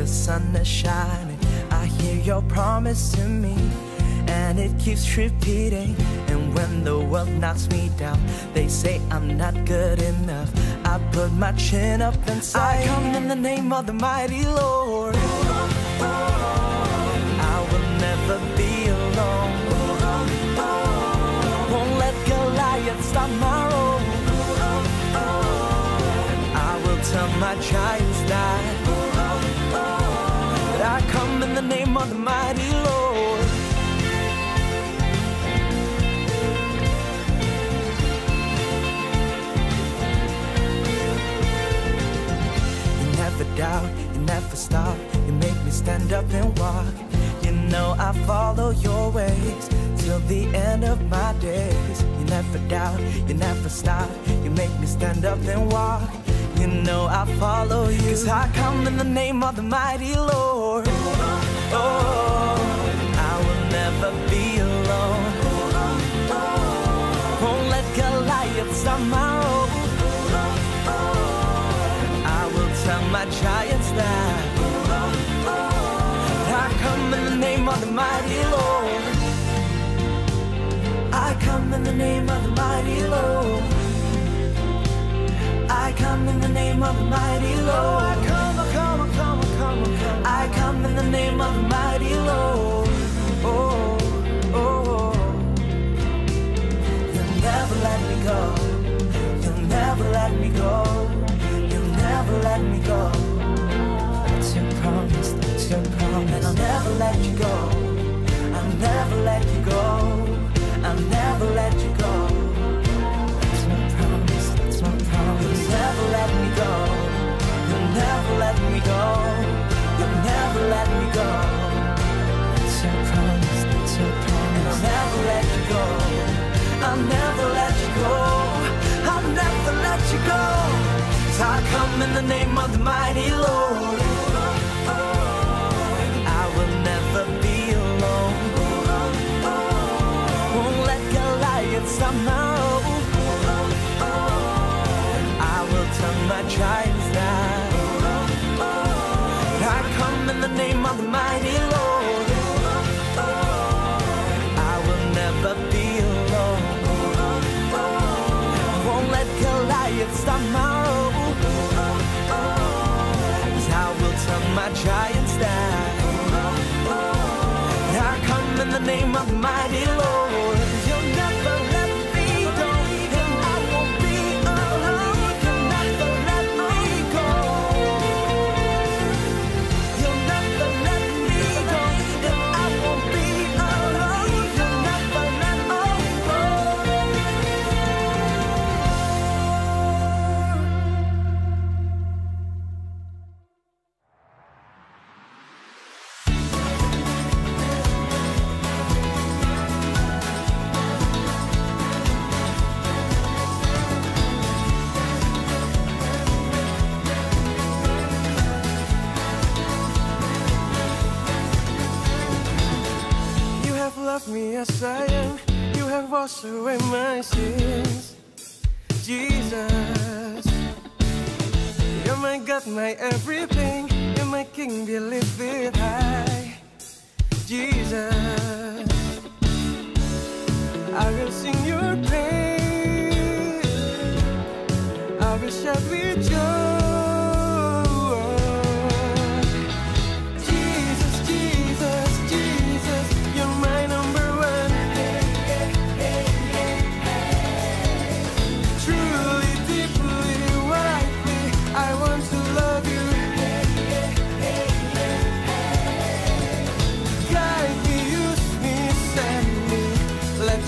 sun is shining, I hear your promise to me, and it keeps repeating. And when the world knocks me down, they say I'm not good enough. I put my chin up and say, I come in the name of the mighty Lord. I will never be alone. Won't let Goliath stop my road. I will tell my giants that I come in the name of the mighty Lord. You never doubt, you never stop. You make me stand up and walk. You know I follow your ways till the end of my days. You never doubt, you never stop. You make me stand up and walk. You know I follow you, 'cause I come in the name of the mighty Lord. Oh, I will never be alone. Won't let Goliath stop my road. I will tell my giants that I come in the name of the mighty Lord. I come in the name of the mighty Lord. I come in the name of the mighty Lord. I come. I come in the name of the mighty Lord. Oh, oh. You'll never let me go. You'll never let me go. You'll never let me go. That's your promise, that's your promise. And I'll never let you go. I'll never let you go. I'll never let you go. That's my promise, that's my promise. You'll never let me go. You'll never let me go. You'll never let me go. That's your promise, that's your promise. And I'll never let you go. I'll never let you go. I'll never let you go. 'Cause I come in the name of the mighty Lord. I will never be alone. Won't let Goliath stop my road. I will tell my giants that I come in the name of the mighty Lord. I will never be alone. Won't let Goliath stop my road. 'Cause I will tell my giants that I come in the name of the mighty Lord. You'll never let me go, and I won't be alone. You'll never let me go. You'll never let me go, and I won't be alone. You'll never let me go. Love me as I am, you have washed away my sins. Jesus, you're my God, my everything. You're my King, be lifted high. Jesus, I will sing your praise. I will shout with joy.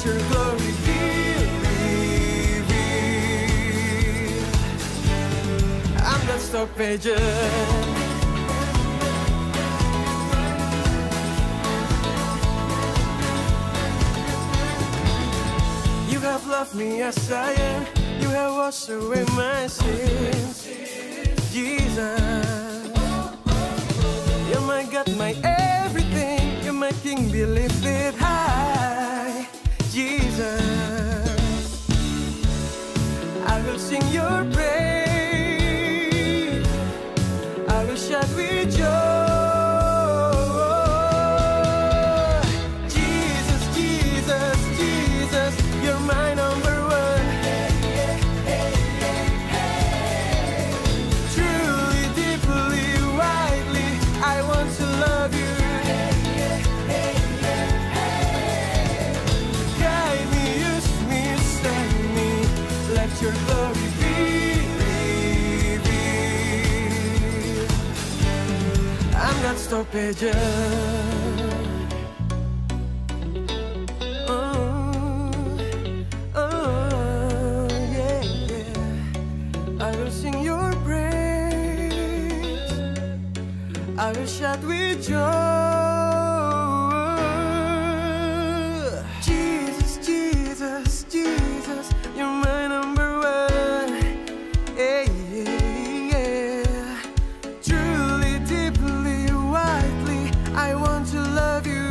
Your glory fill me. I'm the stock pageant. You have loved me as I am. You have washed away my sins. Jesus, you're my God, my everything. You're my King, be lifted high. Jesus, I will sing your praise. I will shout with joy. stop aja. Yeah, yeah. I will sing your praise, I will shout with joy. Jesus, Jesus, Jesus, you're my number one. Yeah, yeah, yeah. Truly, deeply, widely, I want to love you.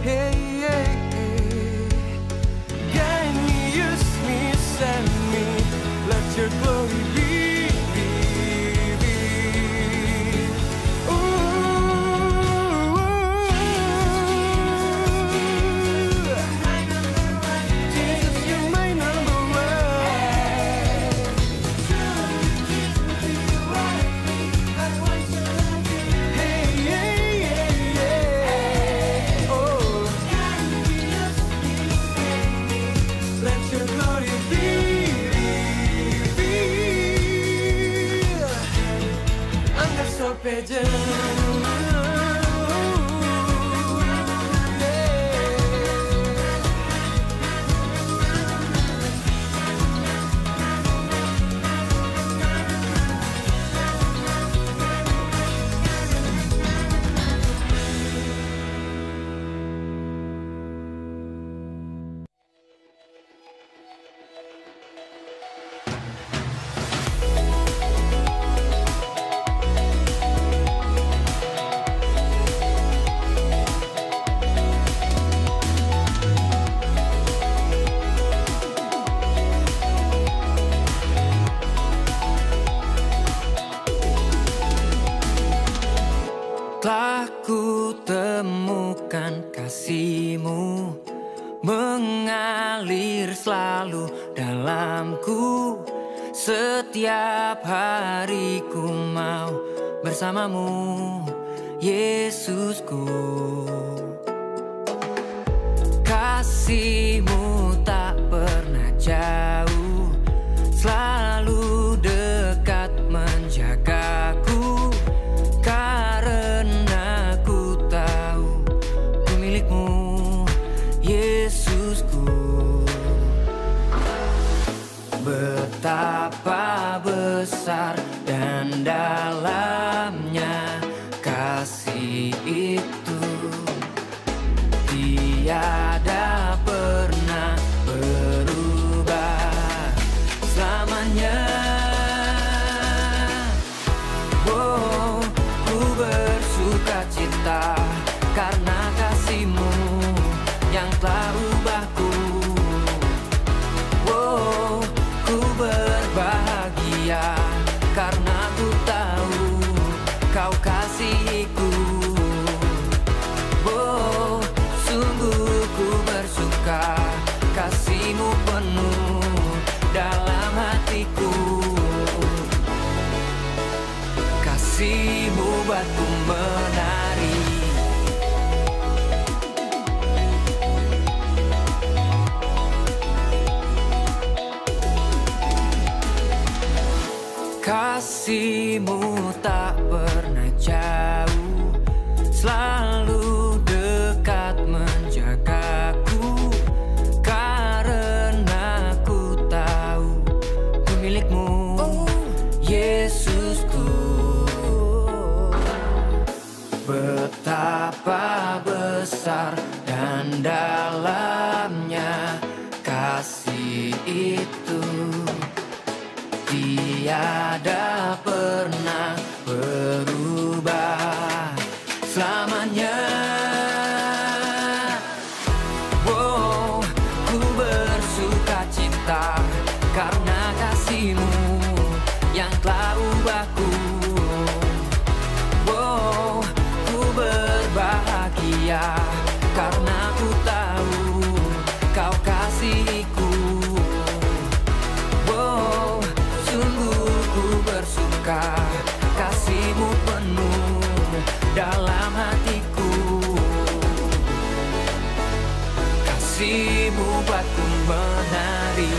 Hey, hey, hey. Guide me, use me, send me, let your glory be. Telah ku temukan kasih-Mu mengalir selalu dalamku. Setiap hari ku mau bersama-Mu, Yesusku. Kasih-Mu tak pernah jauh, selalu dekat menjagaku. Karena ku tahu ku milik-Mu, Yesusku. Betapa besar dan dalamnya kasih itu, tiada pernah berubah selamanya. Bersukacita karena kasih-Mu yang telah ubahku. Oh, ku berbahagia karena ku tahu Kau kasihiku. Oh, sungguh ku bersuka, kasih-Mu penuh dalam hatiku. Kasih-Mu buatku menari. Kasih-Mu tak pernah jauh, selalu dekat menjagaku. Karena ku tahu ku milik-Mu, Yesusku. Betapa besar dan dalamnya kasih itu, tiada pernah berubah selamanya. Oh, ku bersukacita karena kasih-Mu yang telah ubahku. Oh, ku berbahagia karena ku tahu Kau kasihiku. Oh, sungguh ku bersuka, kasih-Mu penuh dalam hatiku. Kasih-Mu buatku menari.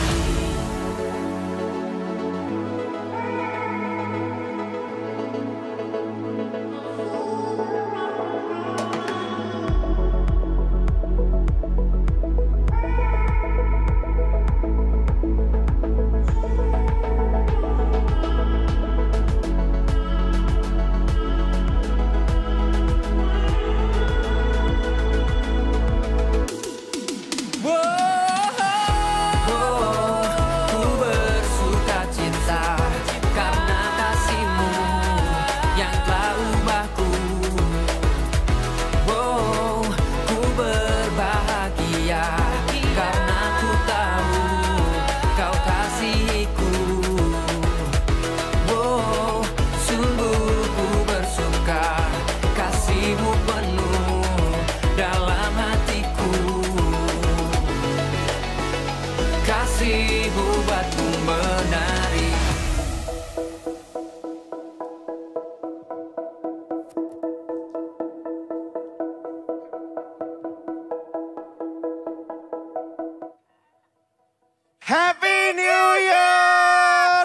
kasihmu buatku menari. Happy New Year!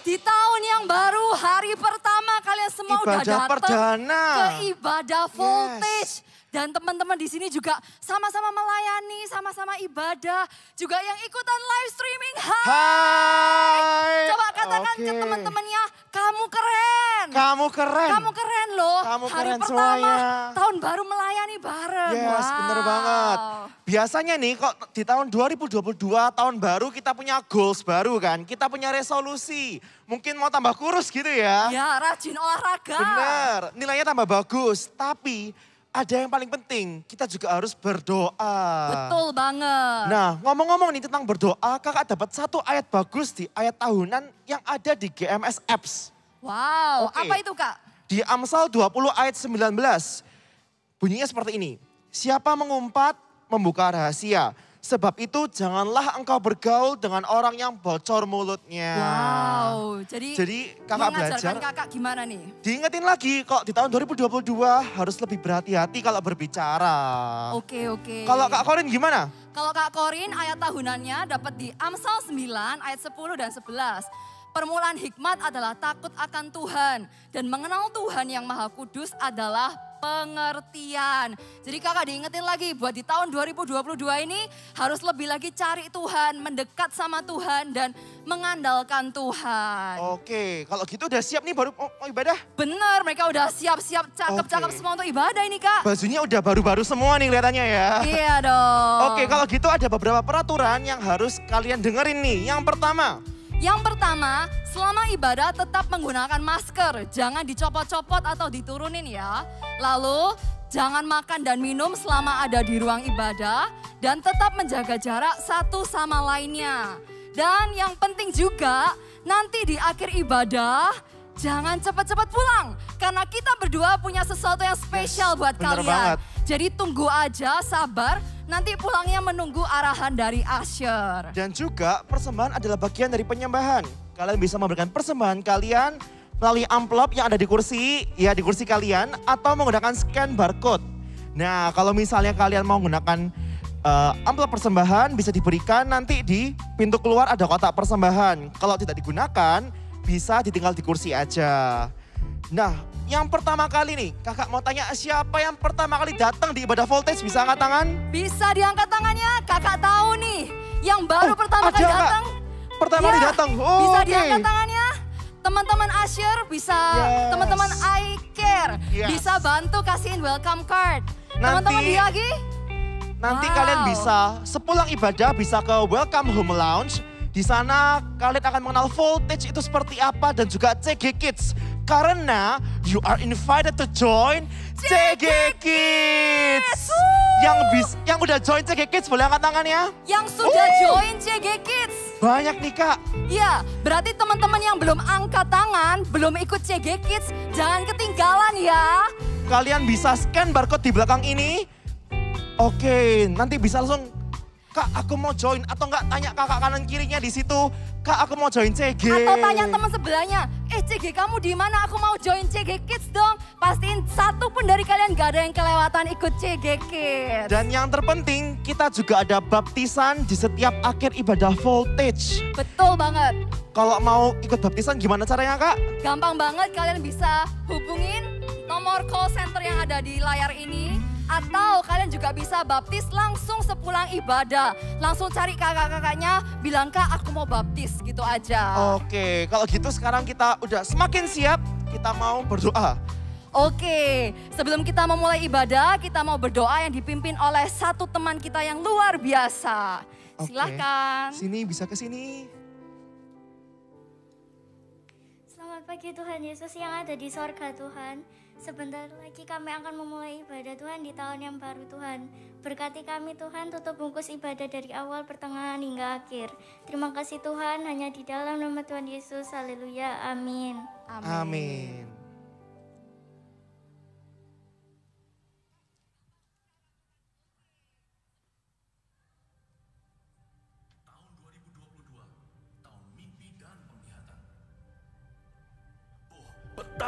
Di tahun yang baru, hari pertama kalian semua udah Ibadah datang perdana. ke ibadah voltage. Dan teman-teman di sini juga sama-sama melayani, sama-sama ibadah. Juga yang ikutan live streaming, Hai. Coba katakan ke teman-temannya, kamu keren. Kamu keren. Kamu keren loh. Kamu hari keren pertama, semuanya. tahun baru melayani bareng. Yes, bener banget. Biasanya nih kok di tahun 2022, tahun baru kita punya goals baru kan. Kita punya resolusi. Mungkin mau tambah kurus gitu ya. Ya, rajin olahraga. Bener, nilainya tambah bagus. Tapi ada yang paling penting, kita juga harus berdoa. Betul banget. Nah, ngomong-ngomong nih tentang berdoa, kakak dapat satu ayat bagus di ayat tahunan yang ada di GMS Apps. Wow, Oke. apa itu Kak? Di Amsal 20 ayat 19, bunyinya seperti ini. Siapa mengumpat, membuka rahasia. Sebab itu janganlah engkau bergaul dengan orang yang bocor mulutnya. Wow, jadi kakak mengajarkan belajar. kakak gimana nih? Diingetin lagi kok di tahun 2022 harus lebih berhati-hati kalau berbicara. Oke. Kalau Kak Korin gimana? Kalau Kak Korin ayat tahunannya dapat di Amsal 9 ayat 10 dan 11. Permulaan hikmat adalah takut akan Tuhan. Dan mengenal Tuhan yang Maha Kudus adalah pengertian. Jadi kakak diingetin lagi buat di tahun 2022 ini harus lebih lagi cari Tuhan, mendekat sama Tuhan dan mengandalkan Tuhan. Oke, kalau gitu udah siap nih baru mau ibadah? Bener, mereka udah siap-siap cakep-cakep Oke. semua untuk ibadah ini Kak. Bajunya udah baru-baru semua nih kelihatannya ya. Iya dong. Oke, kalau gitu ada beberapa peraturan yang harus kalian dengerin nih. Yang pertama, selama ibadah tetap menggunakan masker. Jangan dicopot-copot atau diturunin ya. Lalu, jangan makan dan minum selama ada di ruang ibadah. Dan tetap menjaga jarak satu sama lainnya. Dan yang penting juga, nanti di akhir ibadah, jangan cepat-cepat pulang. Karena kita berdua punya sesuatu yang spesial buat bener kalian. banget. Jadi tunggu aja, sabar. Nanti pulangnya menunggu arahan dari Asher. Dan juga persembahan adalah bagian dari penyembahan. Kalian bisa memberikan persembahan kalian melalui amplop yang ada di kursi, ya di kursi kalian. Atau menggunakan scan barcode. Nah kalau misalnya kalian mau menggunakan amplop persembahan bisa diberikan nanti di pintu keluar ada kotak persembahan. Kalau tidak digunakan bisa ditinggal di kursi aja. Nah, yang pertama kali nih, kakak mau tanya siapa yang pertama kali datang di ibadah voltage bisa angkat tangan? Bisa diangkat tangannya, kakak tahu nih. Yang baru pertama ada, kali Kak. datang. Pertama kali datang, oh, Bisa oke. diangkat tangannya. Teman-teman Asher bisa, Yes. teman-teman I Care Yes. bisa bantu kasihin welcome card. Nanti- Teman-teman Diagi, Nanti Wow. kalian bisa sepulang ibadah bisa ke Welcome Home Lounge. Di sana kalian akan mengenal voltage itu seperti apa dan juga CG Kids. Karena you are invited to join CG Kids. Yang udah join CG Kids boleh angkat tangannya? yang sudah join CG Kids. Banyak nih Kak. Ya, berarti teman-teman yang belum angkat tangan, belum ikut CG Kids, jangan ketinggalan ya. Kalian bisa scan barcode di belakang ini. Oke, nanti bisa langsung, Kak aku mau join atau enggak tanya kakak kanan kirinya di situ. Kak aku mau join CG. Atau tanya teman sebelahnya, CG kamu di mana? Aku mau join CG Kids dong. Pastiin satu pun dari kalian gak ada yang kelewatan ikut CG Kids. Dan yang terpenting kita juga ada baptisan di setiap akhir ibadah voltage. Betul banget. Kalau mau ikut baptisan gimana caranya Kak? Gampang banget, kalian bisa hubungin nomor call center yang ada di layar ini. Atau kalian juga bisa baptis langsung sepulang ibadah. Langsung cari kakak-kakaknya, bilang Kak aku mau baptis gitu aja. Oke, kalau gitu sekarang kita udah semakin siap, kita mau berdoa. Oke, sebelum kita memulai ibadah, kita mau berdoa yang dipimpin oleh satu teman kita yang luar biasa. Oke. Silahkan. Sini bisa ke sini. Selamat pagi Tuhan Yesus yang ada di sorga Tuhan. Sebentar lagi kami akan memulai ibadah Tuhan di tahun yang baru Tuhan. Berkati kami Tuhan, tutup bungkus ibadah dari awal, pertengahan hingga akhir. Terima kasih Tuhan, hanya di dalam nama Tuhan Yesus. Haleluya, amin. Amin.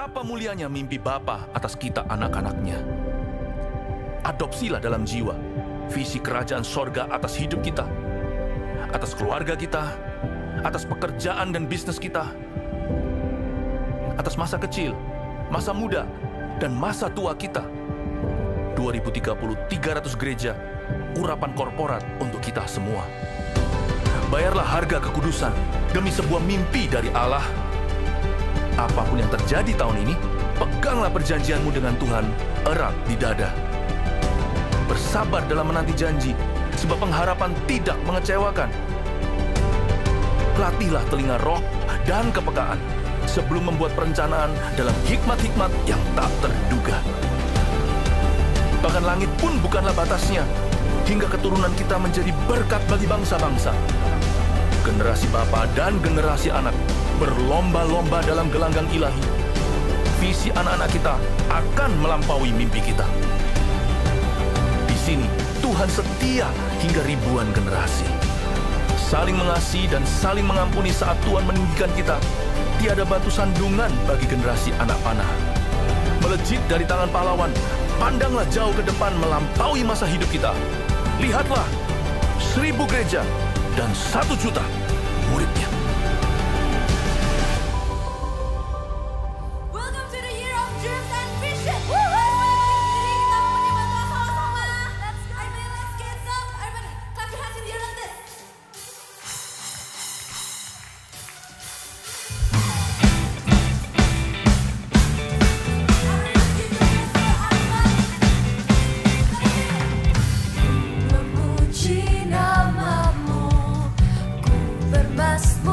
Betapa mulianya mimpi Bapa atas kita anak-anaknya. Adopsilah dalam jiwa visi kerajaan sorga atas hidup kita, atas keluarga kita, atas pekerjaan dan bisnis kita, atas masa kecil, masa muda, dan masa tua kita. 2030, 300 gereja, urapan korporat untuk kita semua. Bayarlah harga kekudusan demi sebuah mimpi dari Allah. Apapun yang terjadi tahun ini, peganglah perjanjianmu dengan Tuhan erat di dada. Bersabar dalam menanti janji, sebab pengharapan tidak mengecewakan. Latihlah telinga roh dan kepekaan sebelum membuat perencanaan dalam hikmat-hikmat yang tak terduga. Bahkan langit pun bukanlah batasnya, hingga keturunan kita menjadi berkat bagi bangsa-bangsa. Generasi bapa dan generasi anak berlomba-lomba dalam gelanggang ilahi. Visi anak-anak kita akan melampaui mimpi kita. Di sini, Tuhan setia hingga ribuan generasi. Saling mengasihi dan saling mengampuni saat Tuhan meninggikan kita. Tiada batu sandungan bagi generasi anak panah. Melejit dari tangan pahlawan, pandanglah jauh ke depan melampaui masa hidup kita. Lihatlah, 1000 gereja dan 1 juta muridnya. Welcome to the year of dreams and vision. Jadi kita mau menyambut Tuhan sama-sama. Everybody, let's get up. Everybody, clap your hands in the air like this. Memuji namamu, ku bermasmur.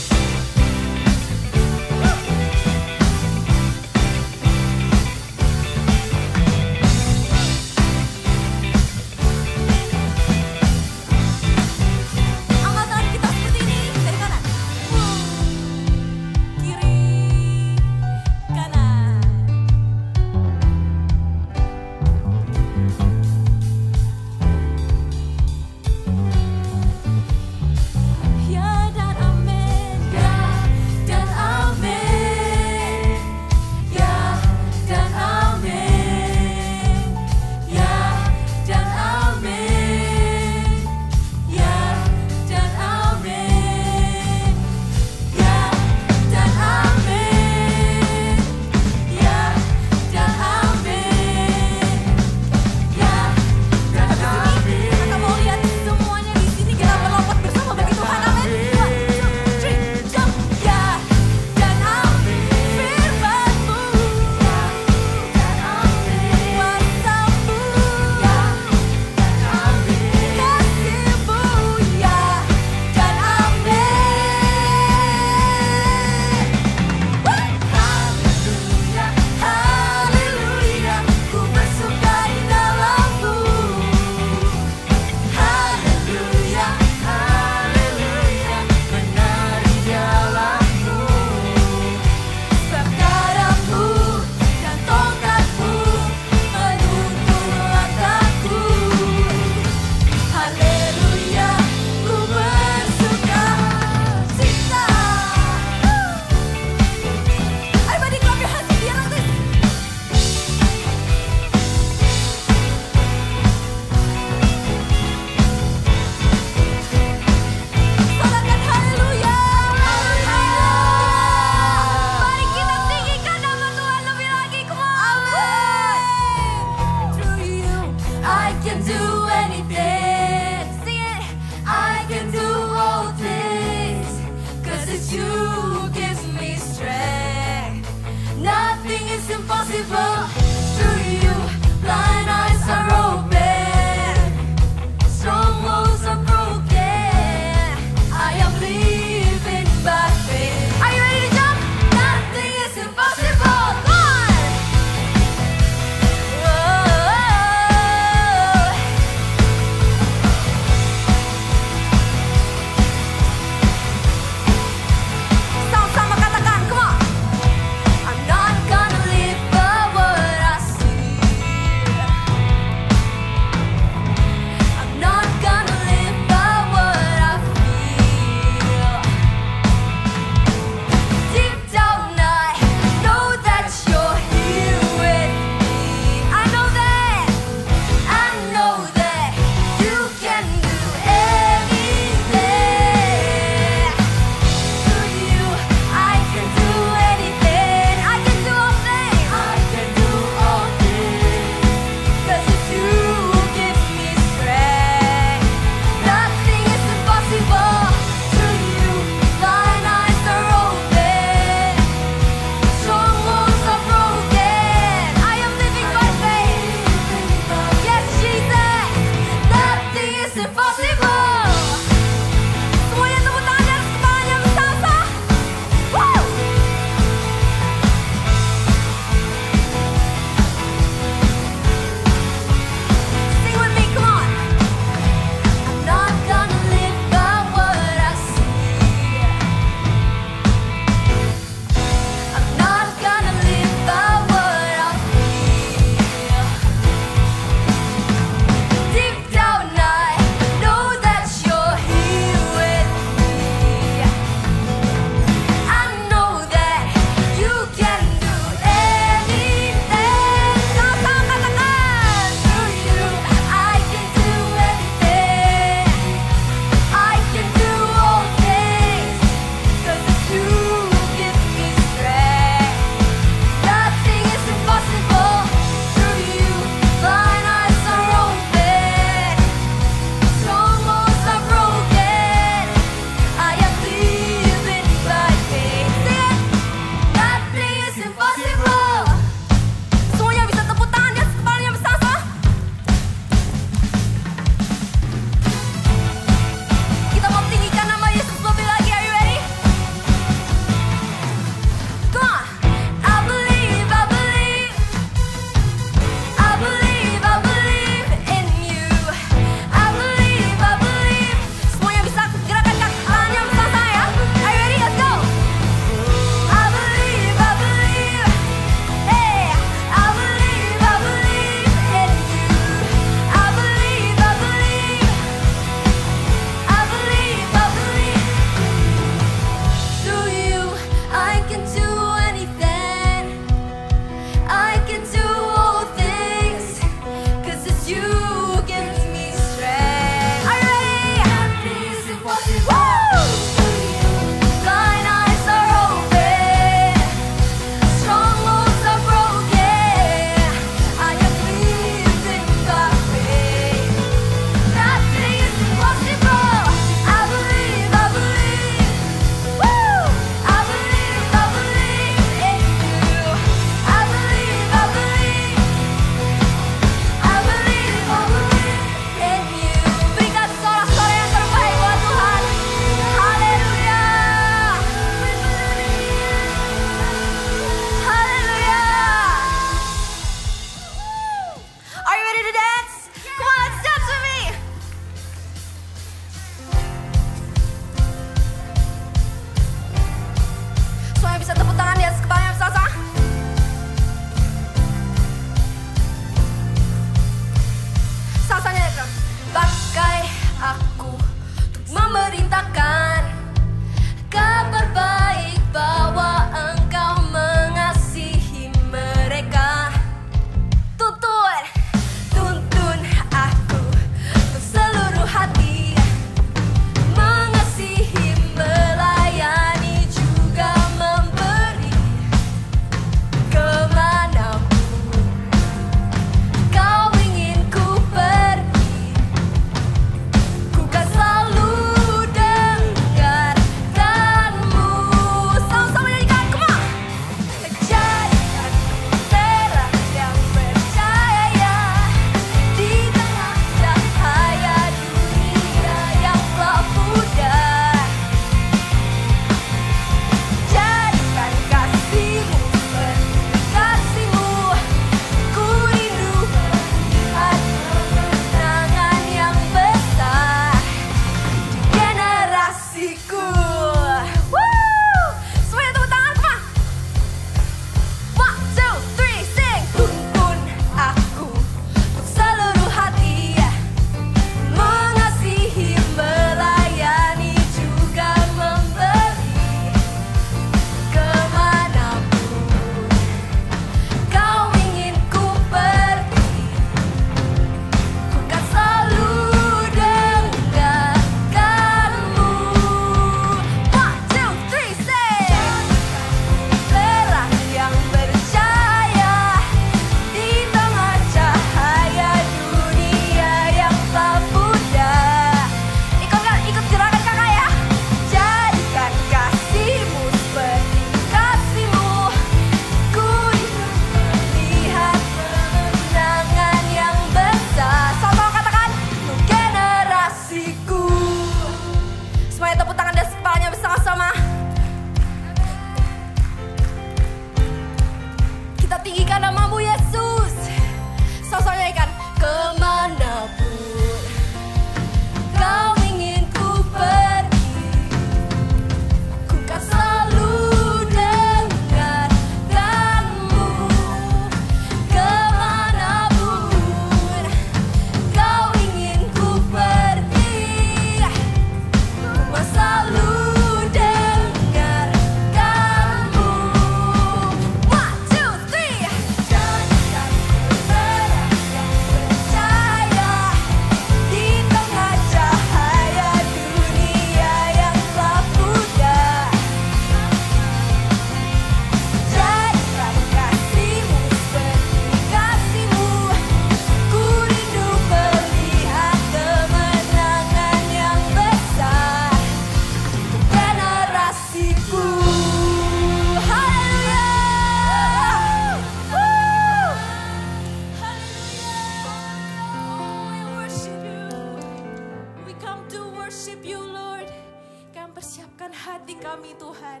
membukakan hati kami Tuhan.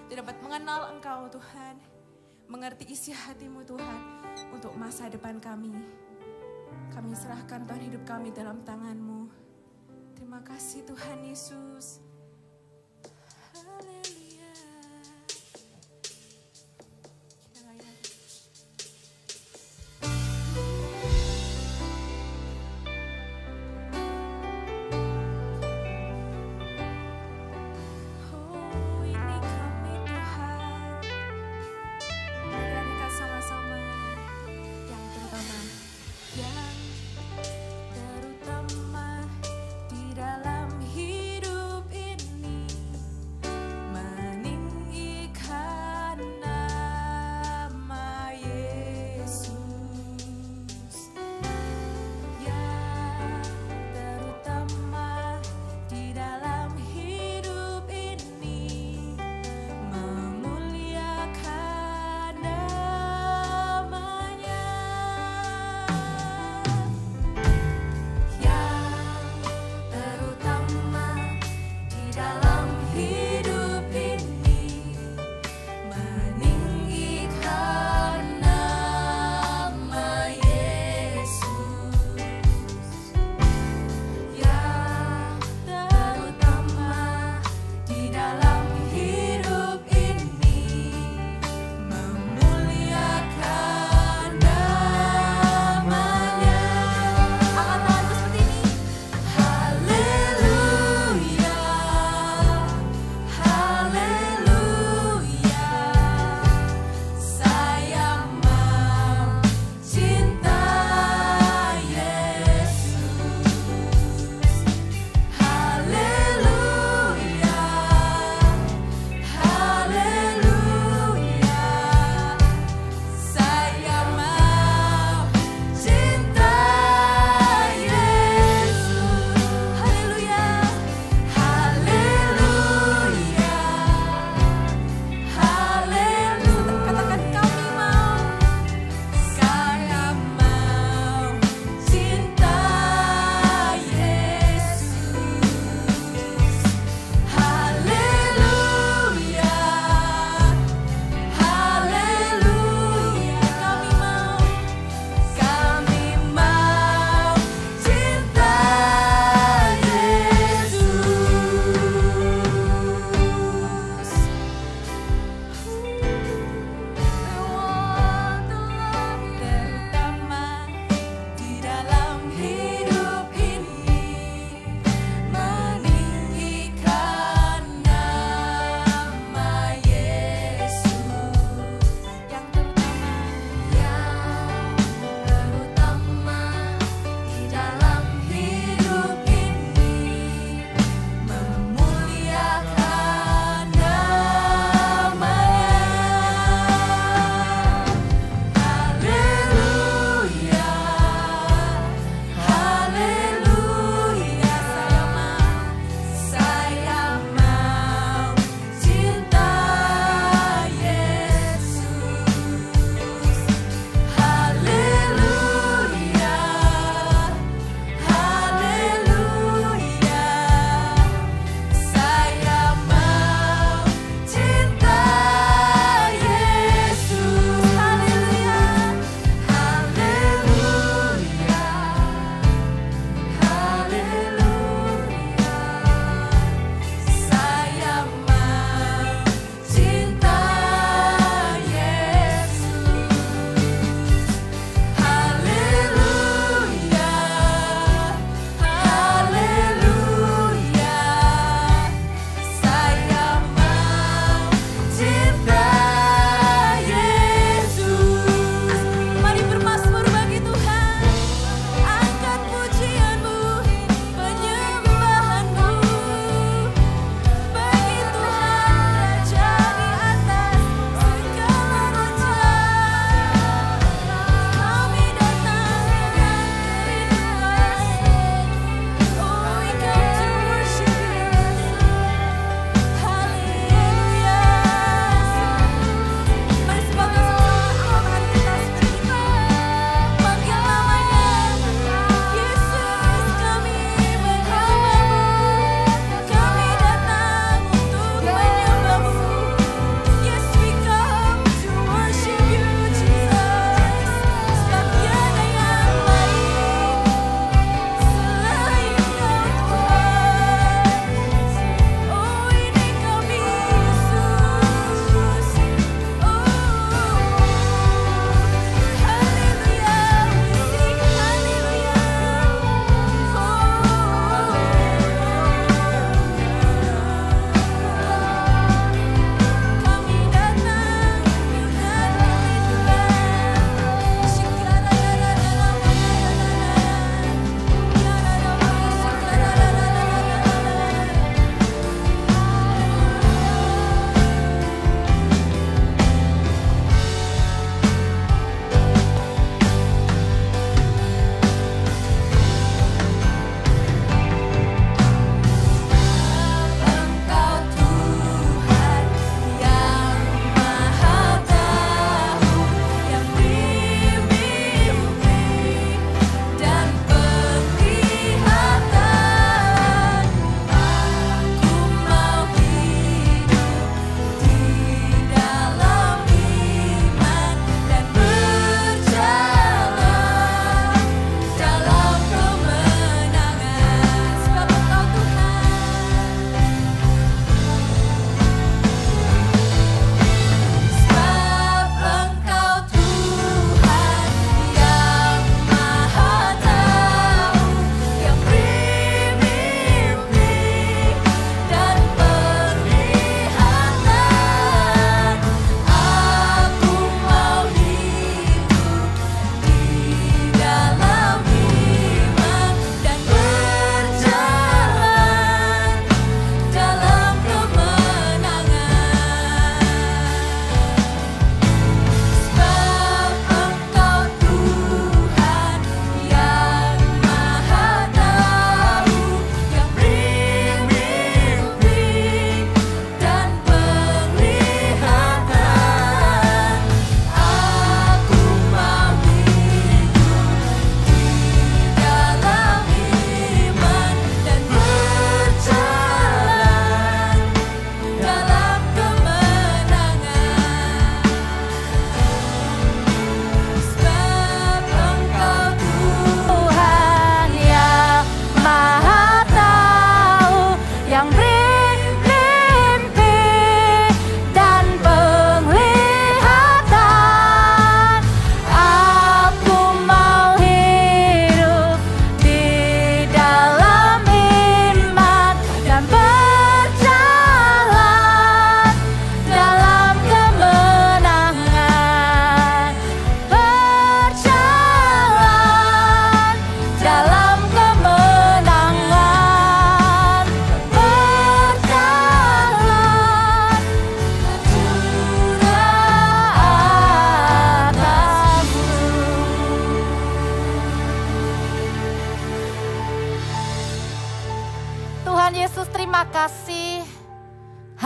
Untuk dapat mengenal Engkau Tuhan. Mengerti isi hati-Mu Tuhan untuk masa depan kami. Kami serahkan Tuhan hidup kami dalam tangan-Mu. Terima kasih Tuhan Yesus. Haleluya. Oh, ini kami Tuhan. Berikan sama-sama yang terutama di dalam hidup ini.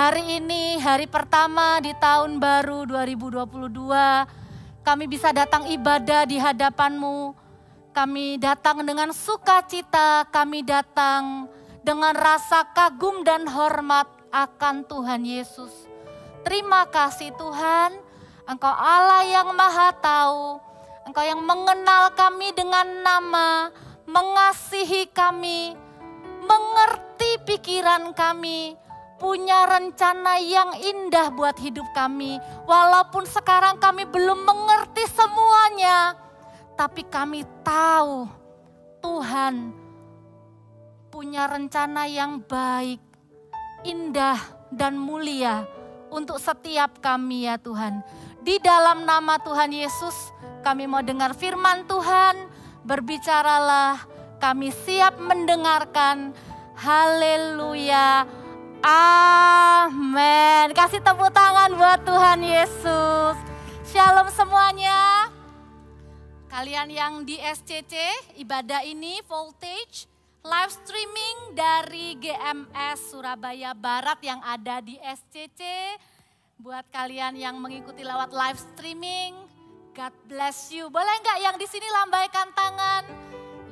hari ini, hari pertama di tahun baru 2022, kami bisa datang ibadah di hadapan-Mu. Kami datang dengan sukacita, kami datang dengan rasa kagum dan hormat akan Tuhan Yesus. Terima kasih Tuhan, Engkau Allah yang Maha Tahu, Engkau yang mengenal kami dengan nama, mengasihi kami, mengerti pikiran kami, punya rencana yang indah buat hidup kami. Walaupun sekarang kami belum mengerti semuanya, tapi kami tahu Tuhan punya rencana yang baik, indah dan mulia untuk setiap kami ya Tuhan. Di dalam nama Tuhan Yesus kami mau dengar firman Tuhan, berbicaralah, kami siap mendengarkan. Haleluya, amin. Kasih tepuk tangan buat Tuhan Yesus. Shalom semuanya. Kalian yang di SCC, ibadah ini Voltage, live streaming dari GMS Surabaya Barat yang ada di SCC. Buat kalian yang mengikuti lewat live streaming, God bless you. Boleh nggak yang di sini lambaikan tangan?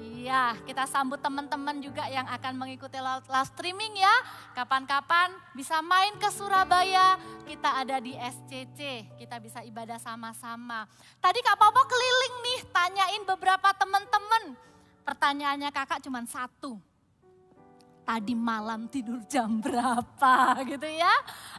Iya, kita sambut teman-teman juga yang akan mengikuti live streaming ya. Kapan-kapan bisa main ke Surabaya, kita ada di SCC, kita bisa ibadah sama-sama. Tadi Kak Popo keliling nih, tanyain beberapa teman-teman. Pertanyaannya kakak cuma satu. Tadi malam tidur jam berapa gitu ya.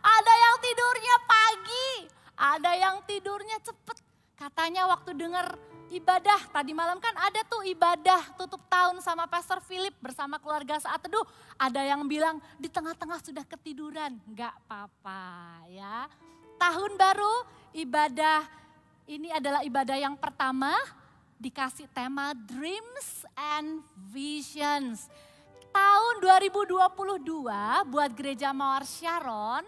Ada yang tidurnya pagi, ada yang tidurnya cepet. Katanya waktu dengar ibadah, tadi malam kan ada tuh ibadah tutup tahun sama Pastor Philip bersama keluarga Saat Teduh. Ada yang bilang di tengah-tengah sudah ketiduran, enggak apa-apa ya. Tahun baru ibadah, ini adalah ibadah yang pertama dikasih tema Dreams and Visions. Tahun 2022 buat Gereja Mawar Sharon,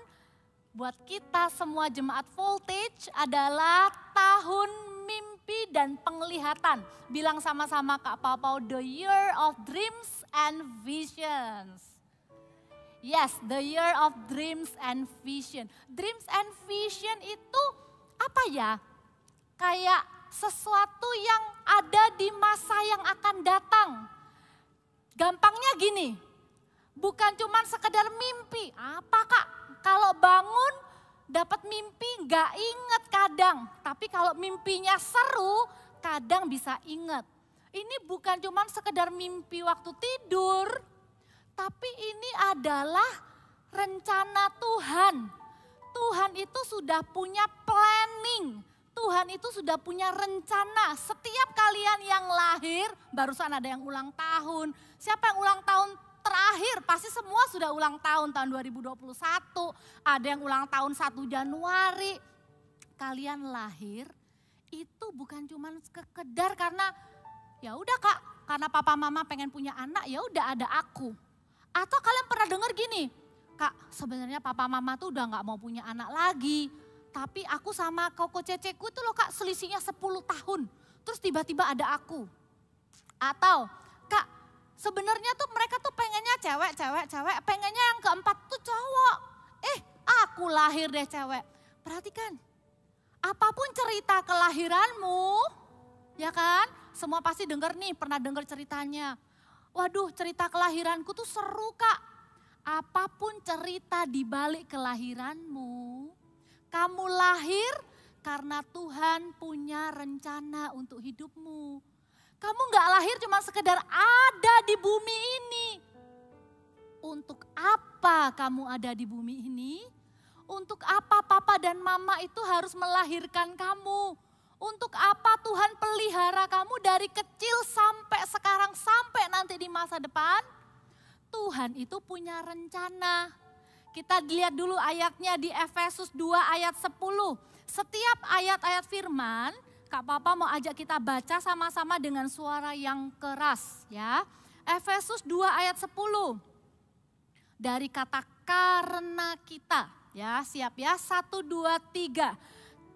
buat kita semua jemaat Voltage adalah tahun mimpi dan penglihatan. Bilang sama-sama Kak Papa, the year of dreams and visions. Yes, the year of dreams and vision. Dreams and vision itu apa ya? Kayak sesuatu yang ada di masa yang akan datang. Gampangnya gini, bukan cuma sekedar mimpi. Apa Kak? Kalau bangun dapat mimpi nggak inget kadang. Tapi kalau mimpinya seru kadang bisa inget. Ini bukan cuma sekedar mimpi waktu tidur. Tapi ini adalah rencana Tuhan. Tuhan itu sudah punya planning. Tuhan itu sudah punya rencana. Setiap kalian yang lahir, barusan ada yang ulang tahun. Siapa yang ulang tahun terakhir? Pasti semua sudah ulang tahun 2021. Ada yang ulang tahun 1 Januari. Kalian lahir itu bukan cuma sekedar karena ya udah Kak, karena papa mama pengen punya anak, ya udah ada aku. Atau kalian pernah dengar gini, Kak sebenarnya papa mama tuh udah gak mau punya anak lagi. Tapi aku sama koko ceceku itu loh Kak selisihnya 10 tahun. Terus tiba-tiba ada aku. Atau Kak sebenarnya tuh mereka tuh pengennya cewek, pengennya yang keempat tuh cowok. Aku lahir deh cewek. Perhatikan, apapun cerita kelahiranmu, ya kan? Semua pasti denger nih, pernah denger ceritanya. Waduh cerita kelahiranku tuh seru Kak. Apapun cerita di balik kelahiranmu, kamu lahir karena Tuhan punya rencana untuk hidupmu. Kamu gak lahir cuma sekedar ada di bumi ini. Untuk apa kamu ada di bumi ini? Untuk apa papa dan mama itu harus melahirkan kamu? Untuk apa Tuhan pelihara kamu dari kecil sampai sekarang, sampai nanti di masa depan? Tuhan itu punya rencana. Kita lihat dulu ayatnya di Efesus 2 ayat 10. Setiap ayat-ayat firman, Kak Papa mau ajak kita baca sama-sama dengan suara yang keras ya. Efesus 2 ayat 10. Dari kata karena kita ya, siap ya, 1, 2, 3.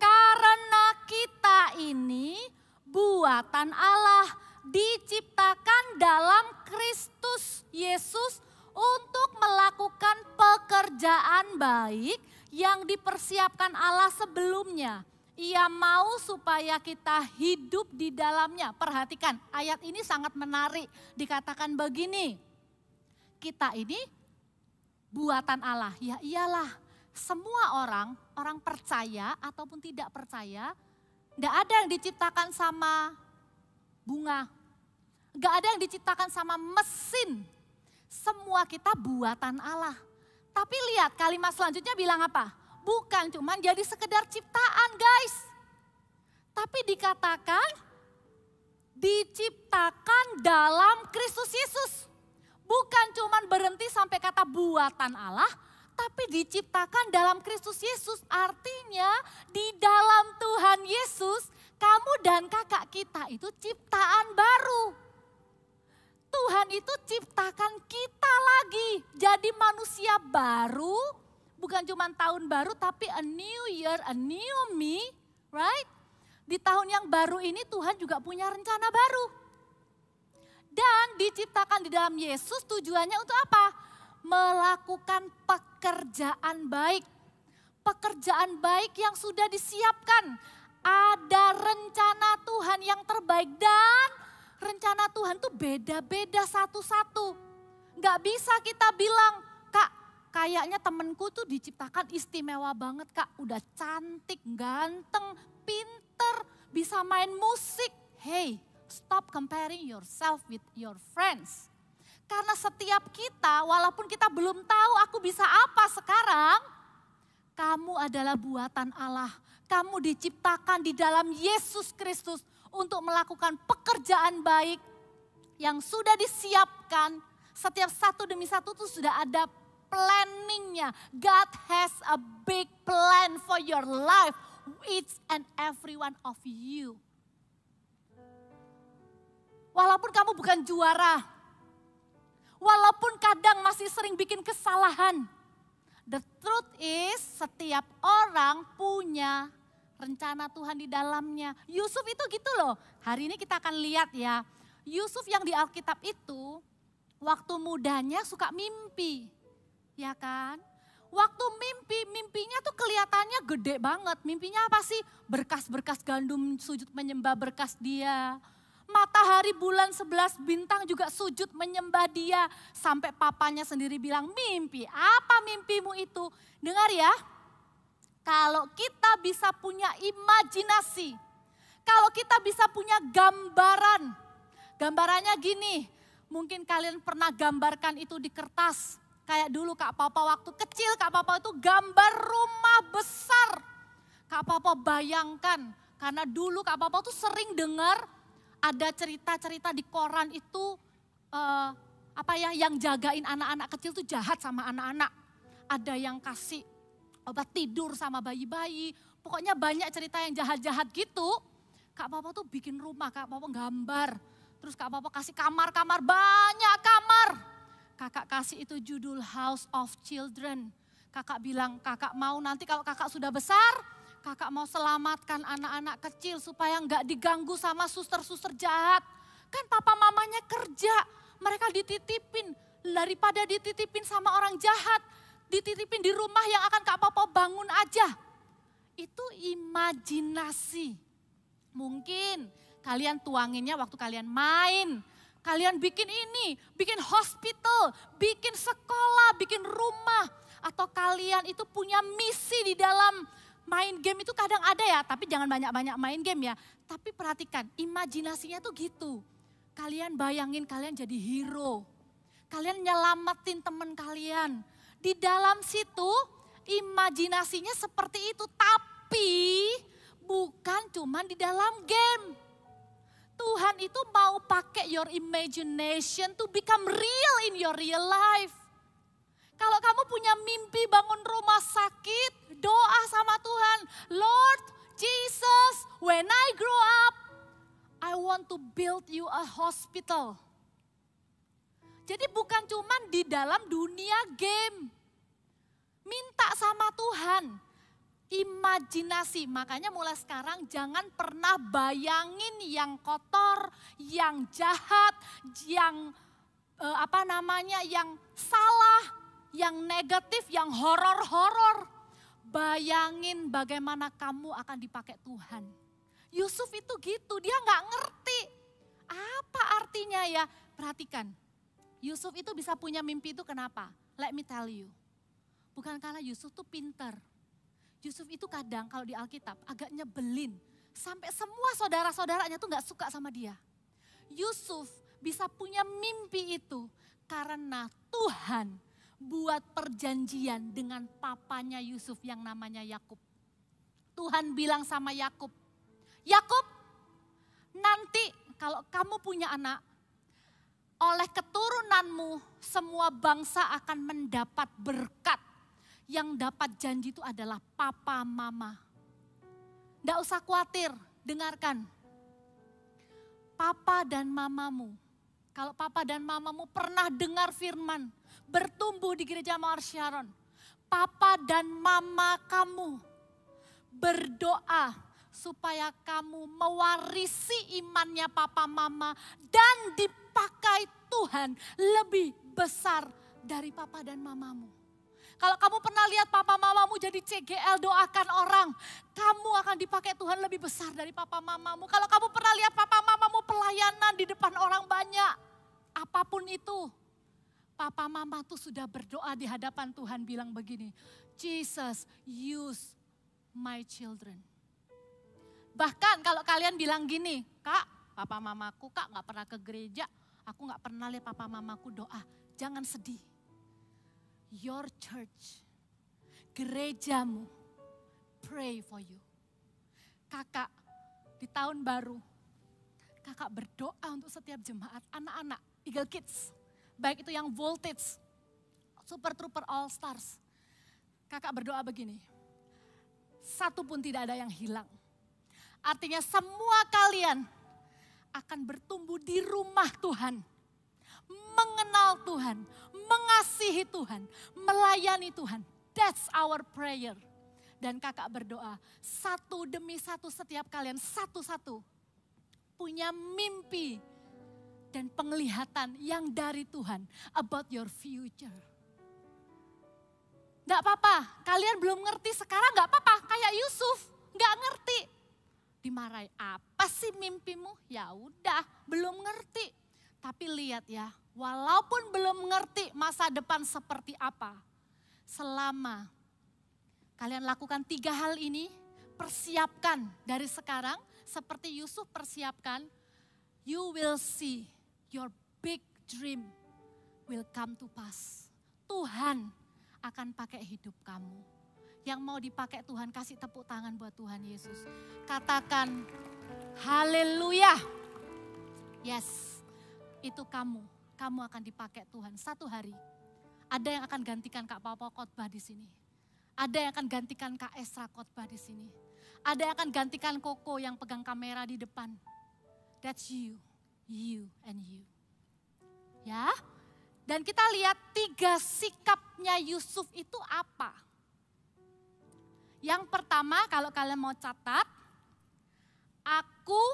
Karena kita ini buatan Allah, diciptakan dalam Kristus Yesus untuk melakukan pekerjaan baik yang dipersiapkan Allah sebelumnya. Ia mau supaya kita hidup di dalamnya. Perhatikan, ayat ini sangat menarik. Dikatakan begini, kita ini buatan Allah. Ya iyalah, semua orang percaya ataupun tidak percaya, gak ada yang diciptakan sama bunga. Gak ada yang diciptakan sama mesin. Semua kita buatan Allah. Tapi lihat kalimat selanjutnya bilang apa? Bukan cuma jadi sekedar ciptaan guys. Tapi dikatakan diciptakan dalam Kristus Yesus. Bukan cuma berhenti sampai kata buatan Allah, tapi diciptakan dalam Kristus Yesus. Artinya di dalam Tuhan Yesus, kamu dan kakak kita itu ciptaan baru. Tuhan itu ciptakan kita lagi jadi manusia baru. Bukan cuma tahun baru tapi a new year, a new me, right? Di tahun yang baru ini Tuhan juga punya rencana baru. Dan diciptakan di dalam Yesus tujuannya untuk apa? Melakukan pekerjaan baik. Pekerjaan baik yang sudah disiapkan. Ada rencana Tuhan yang terbaik dan rencana Tuhan tuh beda-beda satu-satu. Gak bisa kita bilang, Kak, kayaknya temenku tuh diciptakan istimewa banget Kak. Udah cantik, ganteng, pinter, bisa main musik. Hey, stop comparing yourself with your friends. Karena setiap kita, walaupun kita belum tahu aku bisa apa sekarang, kamu adalah buatan Allah. Kamu diciptakan di dalam Yesus Kristus untuk melakukan pekerjaan baik yang sudah disiapkan. Setiap satu demi satu itu sudah ada planningnya. God has a big plan for your life, each and every one of you. Walaupun kamu bukan juara, walaupun kadang masih sering bikin kesalahan, the truth is setiap orang punya rencana Tuhan di dalamnya. Yusuf itu gitu loh. Hari ini kita akan lihat ya. Yusuf yang di Alkitab itu waktu mudanya suka mimpi. Ya kan? Waktu mimpinya tuh kelihatannya gede banget. Mimpinya apa sih? Berkas-berkas gandum sujud menyembah berkas dia. Matahari, bulan, 11 bintang juga sujud menyembah dia. Sampai papanya sendiri bilang, mimpi, apa mimpimu itu? Dengar ya. Kalau kita bisa punya imajinasi, kalau kita bisa punya gambaran, gambarannya gini, mungkin kalian pernah gambarkan itu di kertas. Kayak dulu Kak Papa waktu kecil, Kak Papa itu gambar rumah besar. Kak Papa bayangkan, karena dulu Kak Papa tuh sering dengar ada cerita-cerita di koran itu, yang jagain anak-anak kecil tuh jahat sama anak-anak. Ada yang kasih obat tidur sama bayi-bayi. Pokoknya banyak cerita yang jahat-jahat gitu. Kak Papa tuh bikin rumah, Kak Papa gambar. Terus Kak Papa kasih kamar-kamar, banyak kamar. Kakak kasih itu judul House of Children. Kakak bilang, kakak mau nanti kalau kakak sudah besar, kakak mau selamatkan anak-anak kecil supaya nggak diganggu sama suster-suster jahat. Kan papa mamanya kerja, mereka dititipin. Daripada dititipin sama orang jahat, dititipin di rumah yang akan Kak Papa bangun aja. Itu imajinasi. Mungkin kalian tuanginnya waktu kalian main. Kalian bikin ini, bikin hospital, bikin sekolah, bikin rumah. Atau kalian itu punya misi di dalam main game itu kadang ada ya. Tapi jangan banyak-banyak main game ya. Tapi perhatikan, imajinasinya tuh gitu. Kalian bayangin kalian jadi hero. Kalian nyelamatin teman kalian. Di dalam situ imajinasinya seperti itu, tapi bukan cuma di dalam game. Tuhan itu mau pakai your imagination to become real in your real life. Kalau kamu punya mimpi bangun rumah sakit, doa sama Tuhan, Lord Jesus, when I grow up, I want to build you a hospital. Jadi bukan cuma di dalam dunia game. Minta sama Tuhan, imajinasi. Makanya mulai sekarang jangan pernah bayangin yang kotor, yang jahat, yang yang salah, yang negatif, yang horor-horor. Bayangin bagaimana kamu akan dipakai Tuhan. Yusuf itu gitu, dia nggak ngerti. Apa artinya ya? Perhatikan, Yusuf itu bisa punya mimpi itu kenapa? Let me tell you. Bukan karena Yusuf tuh pinter. Yusuf itu kadang kalau di Alkitab agak nyebelin. Sampai semua saudara-saudaranya tuh gak suka sama dia. Yusuf bisa punya mimpi itu karena Tuhan buat perjanjian dengan papanya Yusuf yang namanya Yakub. Tuhan bilang sama Yakub, Yakub, nanti kalau kamu punya anak, oleh keturunanmu semua bangsa akan mendapat berkat. Yang dapat janji itu adalah papa mama. Nggak usah khawatir, dengarkan. Papa dan mamamu, kalau papa dan mamamu pernah dengar firman, bertumbuh di gereja Mawar Sharon. Papa dan mama kamu berdoa supaya kamu mewarisi imannya papa mama dan dipakai Tuhan lebih besar dari papa dan mamamu. Kalau kamu pernah lihat papa mamamu jadi CGL doakan orang, kamu akan dipakai Tuhan lebih besar dari papa mamamu. Kalau kamu pernah lihat papa mamamu pelayanan di depan orang banyak, apapun itu, papa mama tuh sudah berdoa di hadapan Tuhan bilang begini, Jesus use my children. Bahkan kalau kalian bilang gini, Kak, papa mamaku Kak gak pernah ke gereja, aku gak pernah lihat papa mamaku doa, jangan sedih. Your church, gerejamu, pray for you. Kakak, di tahun baru, kakak berdoa untuk setiap jemaat, anak-anak, Eagle Kids. Baik itu yang Voltage, Super Trooper All Stars. Kakak berdoa begini, satu pun tidak ada yang hilang. Artinya semua kalian akan bertumbuh di rumah Tuhan. Mengenal Tuhan, mengasihi Tuhan, melayani Tuhan. That's our prayer. Dan kakak berdoa, satu demi satu setiap kalian, satu-satu punya mimpi dan penglihatan yang dari Tuhan about your future. Gak apa-apa, kalian belum ngerti sekarang gak apa-apa, kayak Yusuf, gak ngerti. Dimarahi, apa sih mimpimu? Ya udah, belum ngerti. Tapi lihat ya, walaupun belum ngerti masa depan seperti apa, selama kalian lakukan 3 hal ini, persiapkan dari sekarang, seperti Yusuf persiapkan, you will see your big dream will come to pass. Tuhan akan pakai hidup kamu. Yang mau dipakai Tuhan, kasih tepuk tangan buat Tuhan Yesus. Katakan, haleluya. Yes. Itu kamu akan dipakai Tuhan satu hari. Ada yang akan gantikan Kak Papa khotbah di sini. Ada yang akan gantikan Kak Esra khotbah di sini. Ada yang akan gantikan Koko yang pegang kamera di depan. That's you and you. Ya, dan kita lihat 3 sikapnya Yusuf itu apa. Yang pertama kalau kalian mau catat, aku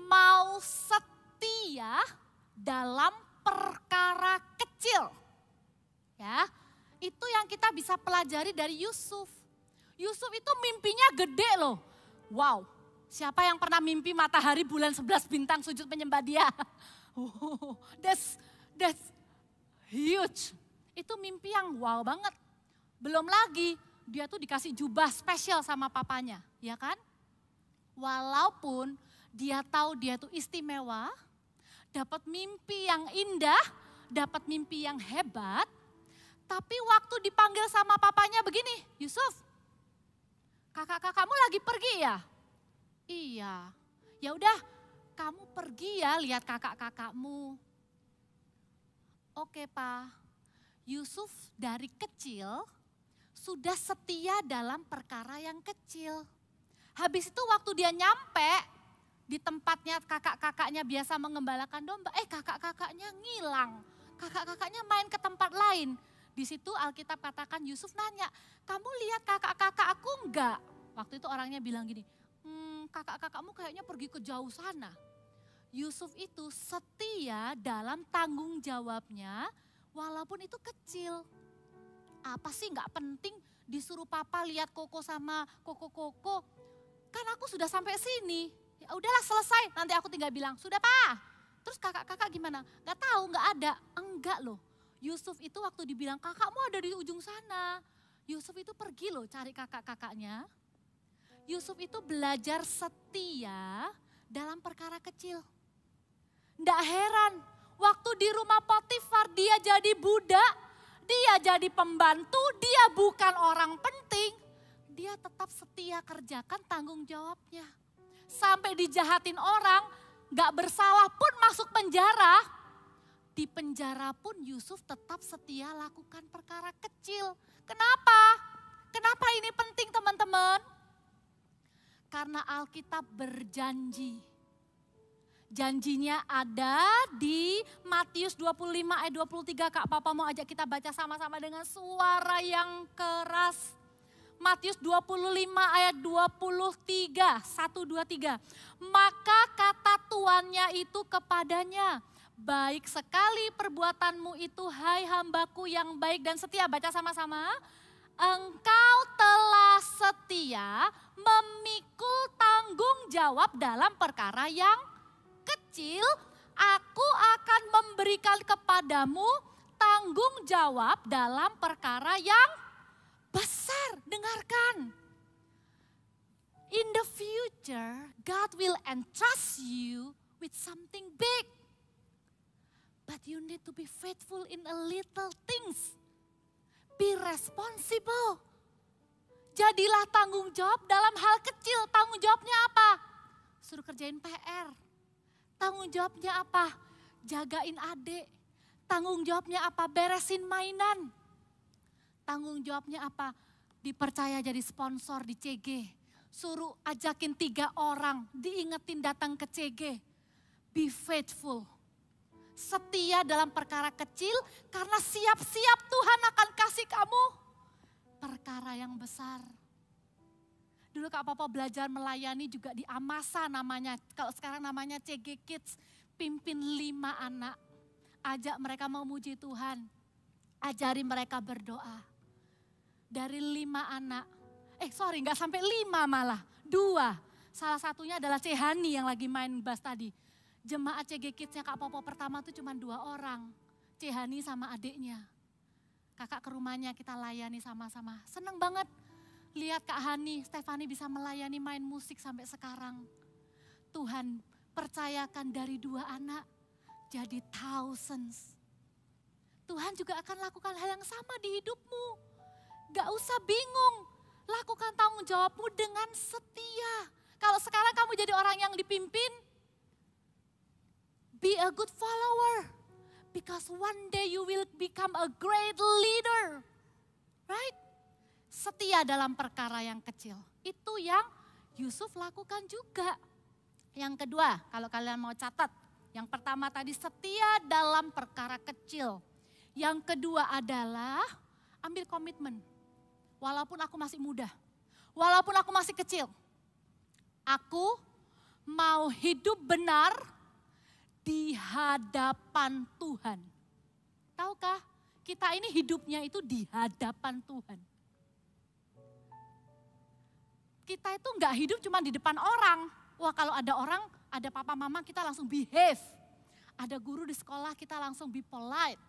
mau setia dalam perkara kecil. Ya, itu yang kita bisa pelajari dari Yusuf. Yusuf itu mimpinya gede loh. Wow, siapa yang pernah mimpi matahari bulan 11 bintang sujud menyembah dia? That's huge. Itu mimpi yang wow banget. Belum lagi dia tuh dikasih jubah spesial sama papanya, ya kan? Walaupun dia tahu dia tuh istimewa, dapat mimpi yang indah, dapat mimpi yang hebat, tapi waktu dipanggil sama papanya begini, Yusuf, kakak-kakakmu lagi pergi ya? Iya, ya udah kamu pergi ya lihat kakak-kakakmu. Oke Pak, Yusuf dari kecil sudah setia dalam perkara yang kecil. Habis itu waktu dia nyampe di tempatnya kakak-kakaknya biasa mengembalakan domba, kakak-kakaknya ngilang. Kakak-kakaknya main ke tempat lain. Di situ Alkitab katakan Yusuf nanya, kamu lihat kakak-kakak aku enggak? Waktu itu orangnya bilang gini, kakak-kakakmu kayaknya pergi ke jauh sana. Yusuf itu setia dalam tanggung jawabnya walaupun itu kecil. Apa sih nggak penting disuruh papa lihat Koko sama Koko. Kan aku sudah sampai sini. Ya udahlah selesai, nanti aku tinggal bilang, sudah pak. Terus kakak-kakak gimana? Gak tahu, gak ada. Enggak loh. Yusuf itu waktu dibilang kakakmu ada di ujung sana. Yusuf itu pergi loh cari kakak-kakaknya. Yusuf itu belajar setia dalam perkara kecil. Nggak heran, waktu di rumah Potifar dia jadi budak, dia jadi pembantu, dia bukan orang penting. Dia tetap setia kerjakan tanggung jawabnya. Sampai dijahatin orang, gak bersalah pun masuk penjara. Di penjara pun Yusuf tetap setia lakukan perkara kecil. Kenapa? Kenapa ini penting teman-teman? Karena Alkitab berjanji. Janjinya ada di Matius 25 ayat 23. Kak Papa mau ajak kita baca sama-sama dengan suara yang keras. Matius 25 ayat 23, 1, 2, 3. Maka kata tuannya itu kepadanya, baik sekali perbuatanmu itu hai hambaku yang baik dan setia. Baca sama-sama. Engkau telah setia memikul tanggung jawab dalam perkara yang kecil, aku akan memberikan kepadamu tanggung jawab dalam perkara yang besar. Dengarkan. In the future, God will entrust you with something big. But you need to be faithful in a little things. Be responsible. Jadilah tanggung jawab dalam hal kecil. Tanggung jawabnya apa? Suruh kerjain PR. Tanggung jawabnya apa? Jagain adik. Tanggung jawabnya apa? Beresin mainan. Tanggung jawabnya apa? Dipercaya jadi sponsor di CG. Suruh ajakin 3 orang, diingetin datang ke CG. Be faithful. Setia dalam perkara kecil karena siap-siap Tuhan akan kasih kamu perkara yang besar. Dulu Kak Papa belajar melayani juga di Amasa namanya. Kalau sekarang namanya CG Kids. Pimpin 5 anak. Ajak mereka memuji Tuhan. Ajari mereka berdoa. Dari 5 anak. Nggak sampai 5 malah. 2. Salah satunya adalah Cehani yang lagi main bass tadi. Jemaat CG Kids-nya Kak Popo pertama tuh cuma 2 orang. Cehani sama adiknya. Kakak ke rumahnya kita layani sama-sama. Seneng banget lihat Kak Hani, Stefani bisa melayani main musik sampai sekarang. Tuhan percayakan dari 2 anak jadi thousands. Tuhan juga akan lakukan hal yang sama di hidupmu. Gak usah bingung, lakukan tanggung jawabmu dengan setia. Kalau sekarang kamu jadi orang yang dipimpin, be a good follower. Because one day you will become a great leader. Right? Setia dalam perkara yang kecil. Itu yang Yusuf lakukan juga. Yang kedua, kalau kalian mau catat. Yang pertama tadi setia dalam perkara kecil. Yang kedua adalah ambil komitmen. Walaupun aku masih muda. Walaupun aku masih kecil. Aku mau hidup benar di hadapan Tuhan. Tahukah kita ini hidupnya itu di hadapan Tuhan. Kita itu enggak hidup cuma di depan orang. Wah kalau ada orang, ada papa mama kita langsung behave. Ada guru di sekolah kita langsung be polite.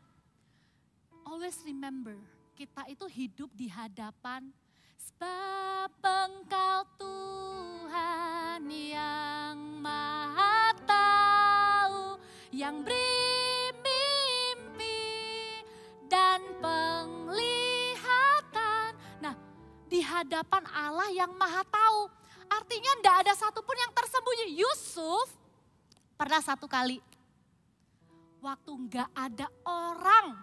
Always remember, kita itu hidup di hadapan sebab Engkau Tuhan yang Maha Tahu, yang beri mimpi dan penglihatan. Nah, di hadapan Allah yang Maha Tahu, artinya tidak ada satupun yang tersembunyi. Yusuf pernah satu kali, waktu nggak ada orang,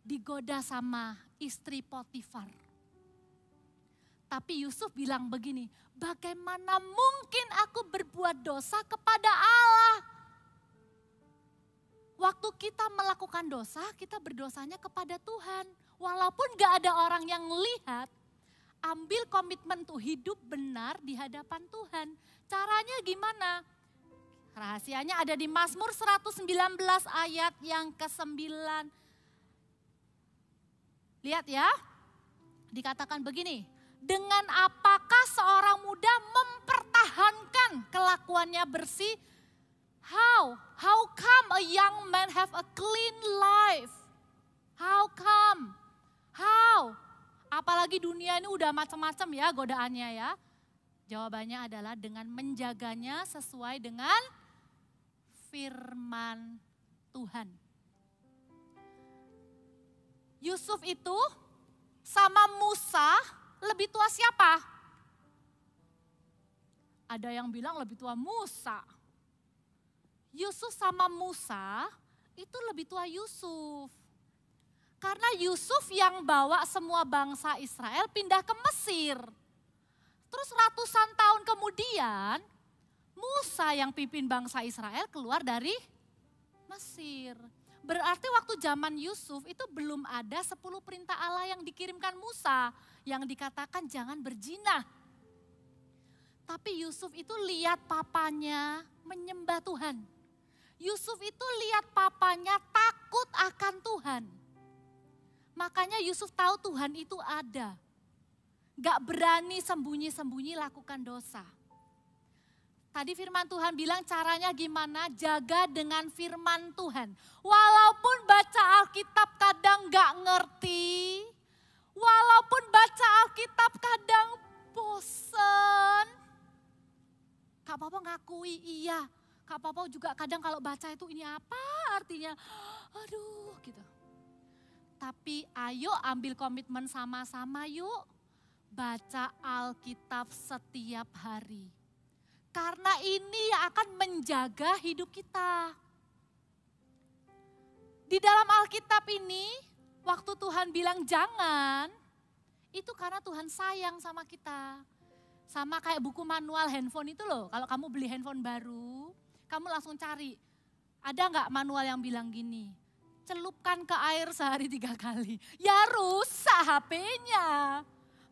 digoda sama istri Potifar. Tapi Yusuf bilang begini, bagaimana mungkin aku berbuat dosa kepada Allah? Waktu kita melakukan dosa, kita berdosanya kepada Tuhan. Walaupun gak ada orang yang lihat, ambil komitmen untuk hidup benar di hadapan Tuhan. Caranya gimana? Rahasianya ada di Mazmur 119 ayat yang ke-9. Lihat ya, dikatakan begini, dengan apakah seorang muda mempertahankan kelakuannya bersih? How come a young man have a clean life? How come? How? Apalagi dunia ini udah macam-macam ya godaannya ya. Jawabannya adalah dengan menjaganya sesuai dengan firman Tuhan. Yusuf itu sama Musa lebih tua siapa? Ada yang bilang lebih tua Musa. Yusuf sama Musa itu lebih tua Yusuf. Karena Yusuf yang bawa semua bangsa Israel pindah ke Mesir. Terus ratusan tahun kemudian Musa yang pimpin bangsa Israel keluar dari Mesir. Berarti waktu zaman Yusuf itu belum ada 10 perintah Allah yang dikirimkan Musa. Yang dikatakan jangan berzina. Tapi Yusuf itu lihat papanya menyembah Tuhan. Yusuf itu lihat papanya takut akan Tuhan. Makanya Yusuf tahu Tuhan itu ada. Gak berani sembunyi-sembunyi lakukan dosa. Tadi firman Tuhan bilang caranya gimana? Jaga dengan firman Tuhan. Walaupun baca Alkitab kadang gak ngerti. Walaupun baca Alkitab kadang bosen. Kak Popo ngakui iya. Kak Popo juga kadang kalau baca itu ini apa artinya. Aduh gitu. Tapi ayo ambil komitmen sama-sama yuk. Baca Alkitab setiap hari. Karena ini yang akan menjaga hidup kita. Di dalam Alkitab ini, waktu Tuhan bilang jangan, itu karena Tuhan sayang sama kita. Sama kayak buku manual handphone itu loh, kalau kamu beli handphone baru, kamu langsung cari. Ada nggak manual yang bilang gini, celupkan ke air sehari 3 kali. Ya rusak HP-nya.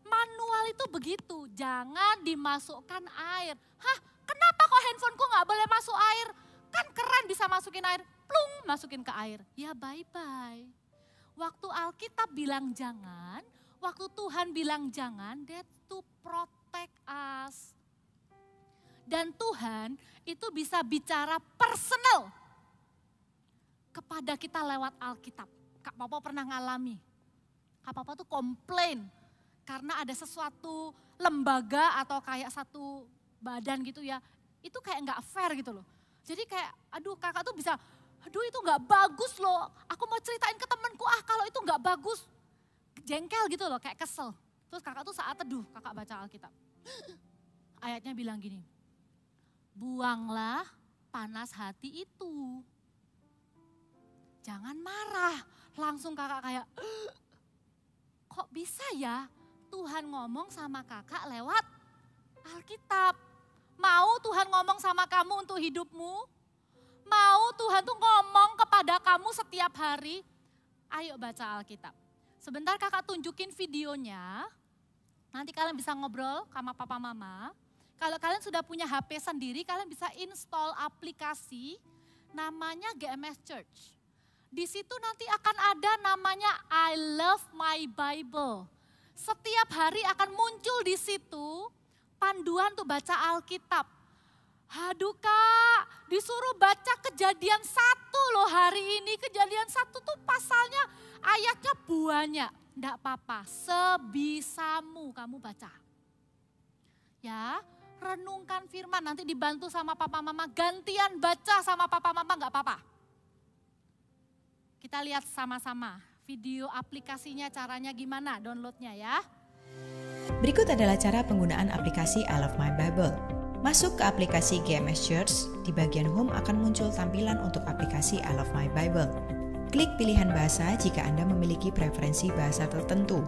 Manual itu begitu, jangan dimasukkan air. Hah, kenapa kok handphoneku nggak boleh masuk air? Kan keren bisa masukin air, plung masukin ke air. Ya bye-bye. Waktu Alkitab bilang jangan, waktu Tuhan bilang jangan, that to protect us. Dan Tuhan itu bisa bicara personal kepada kita lewat Alkitab. Kak Popo pernah ngalami, Kak Popo tuh komplain. Karena ada sesuatu lembaga atau kayak satu badan gitu ya, itu kayak nggak fair gitu loh. Jadi kayak, aduh kakak tuh bisa, aduh itu nggak bagus loh. Aku mau ceritain ke temanku, kalau itu nggak bagus. Jengkel gitu loh, kayak kesel. Terus kakak tuh saat teduh, kakak baca Alkitab. Ayatnya bilang gini, buanglah panas hati itu. Jangan marah, langsung kakak kayak, kok bisa ya? Tuhan ngomong sama kakak lewat Alkitab. Mau Tuhan ngomong sama kamu untuk hidupmu? Mau Tuhan tuh ngomong kepada kamu setiap hari? Ayo baca Alkitab. Sebentar kakak tunjukin videonya. Nanti kalian bisa ngobrol sama papa mama. Kalau kalian sudah punya HP sendiri, kalian bisa install aplikasi namanya GMS Church. Di situ nanti akan ada namanya I Love My Bible. Setiap hari akan muncul di situ panduan tuh baca Alkitab. Aduh Kak, disuruh baca Kejadian 1 loh hari ini. Kejadian 1 tuh pasalnya, ayatnya banyak. Enggak apa-apa, sebisamu kamu baca. Ya, renungkan firman, nanti dibantu sama papa mama, gantian baca sama papa mama enggak apa-apa. Kita lihat sama-sama. Video aplikasinya caranya gimana downloadnya ya. Berikut adalah cara penggunaan aplikasi I Love My Bible. Masuk ke aplikasi GMS Church, di bagian home akan muncul tampilan untuk aplikasi I Love My Bible. Klik pilihan bahasa jika Anda memiliki preferensi bahasa tertentu.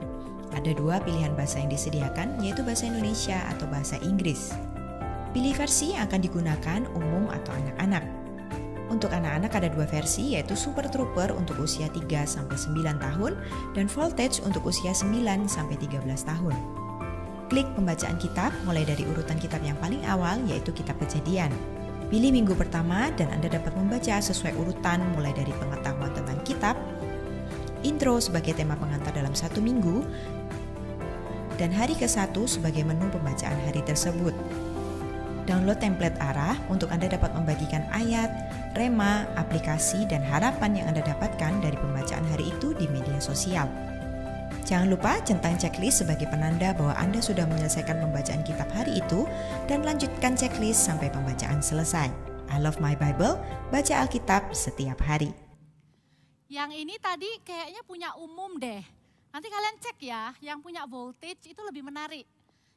Ada 2 pilihan bahasa yang disediakan, yaitu bahasa Indonesia atau bahasa Inggris. Pilih versi yang akan digunakan umum atau anak-anak. Untuk anak-anak ada 2 versi, yaitu Super Trooper untuk usia 3-9 tahun dan Voltage untuk usia 9-13 tahun. Klik pembacaan kitab mulai dari urutan kitab yang paling awal, yaitu kitab Kejadian. Pilih minggu pertama dan Anda dapat membaca sesuai urutan mulai dari pengetahuan tentang kitab, intro sebagai tema pengantar dalam 1 minggu, dan hari ke-1 sebagai menu pembacaan hari tersebut. Download template arah untuk Anda dapat membagikan ayat, rema, aplikasi, dan harapan yang Anda dapatkan dari pembacaan hari itu di media sosial. Jangan lupa centang checklist sebagai penanda bahwa Anda sudah menyelesaikan pembacaan kitab hari itu dan lanjutkan checklist sampai pembacaan selesai. I love my Bible, baca Alkitab setiap hari. Yang ini tadi kayaknya punya umum deh. Nanti kalian cek ya, yang punya voltage itu lebih menarik.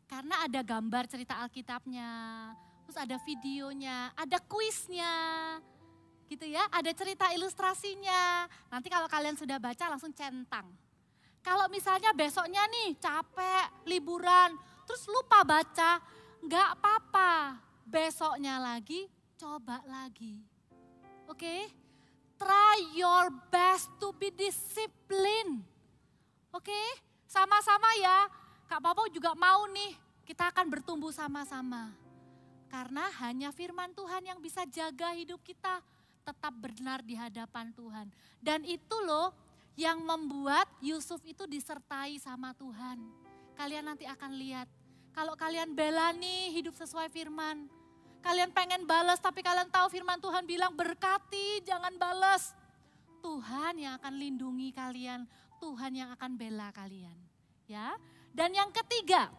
Karena ada gambar cerita Alkitabnya, terus ada videonya, ada kuisnya, gitu ya. Ada cerita ilustrasinya. Nanti kalau kalian sudah baca langsung centang. Kalau misalnya besoknya nih capek, liburan, terus lupa baca, nggak apa-apa. Besoknya lagi, coba lagi. Oke? Try your best to be disciplined. Oke? Sama-sama ya. Kak Papo juga mau nih, kita akan bertumbuh sama-sama. Karena hanya firman Tuhan yang bisa jaga hidup kita tetap benar di hadapan Tuhan. Dan itu loh yang membuat Yusuf itu disertai sama Tuhan. Kalian nanti akan lihat, kalau kalian bela nih hidup sesuai firman. Kalian pengen balas tapi kalian tahu firman Tuhan bilang berkati, jangan balas. Tuhan yang akan lindungi kalian, Tuhan yang akan bela kalian. Ya. Dan yang ketiga,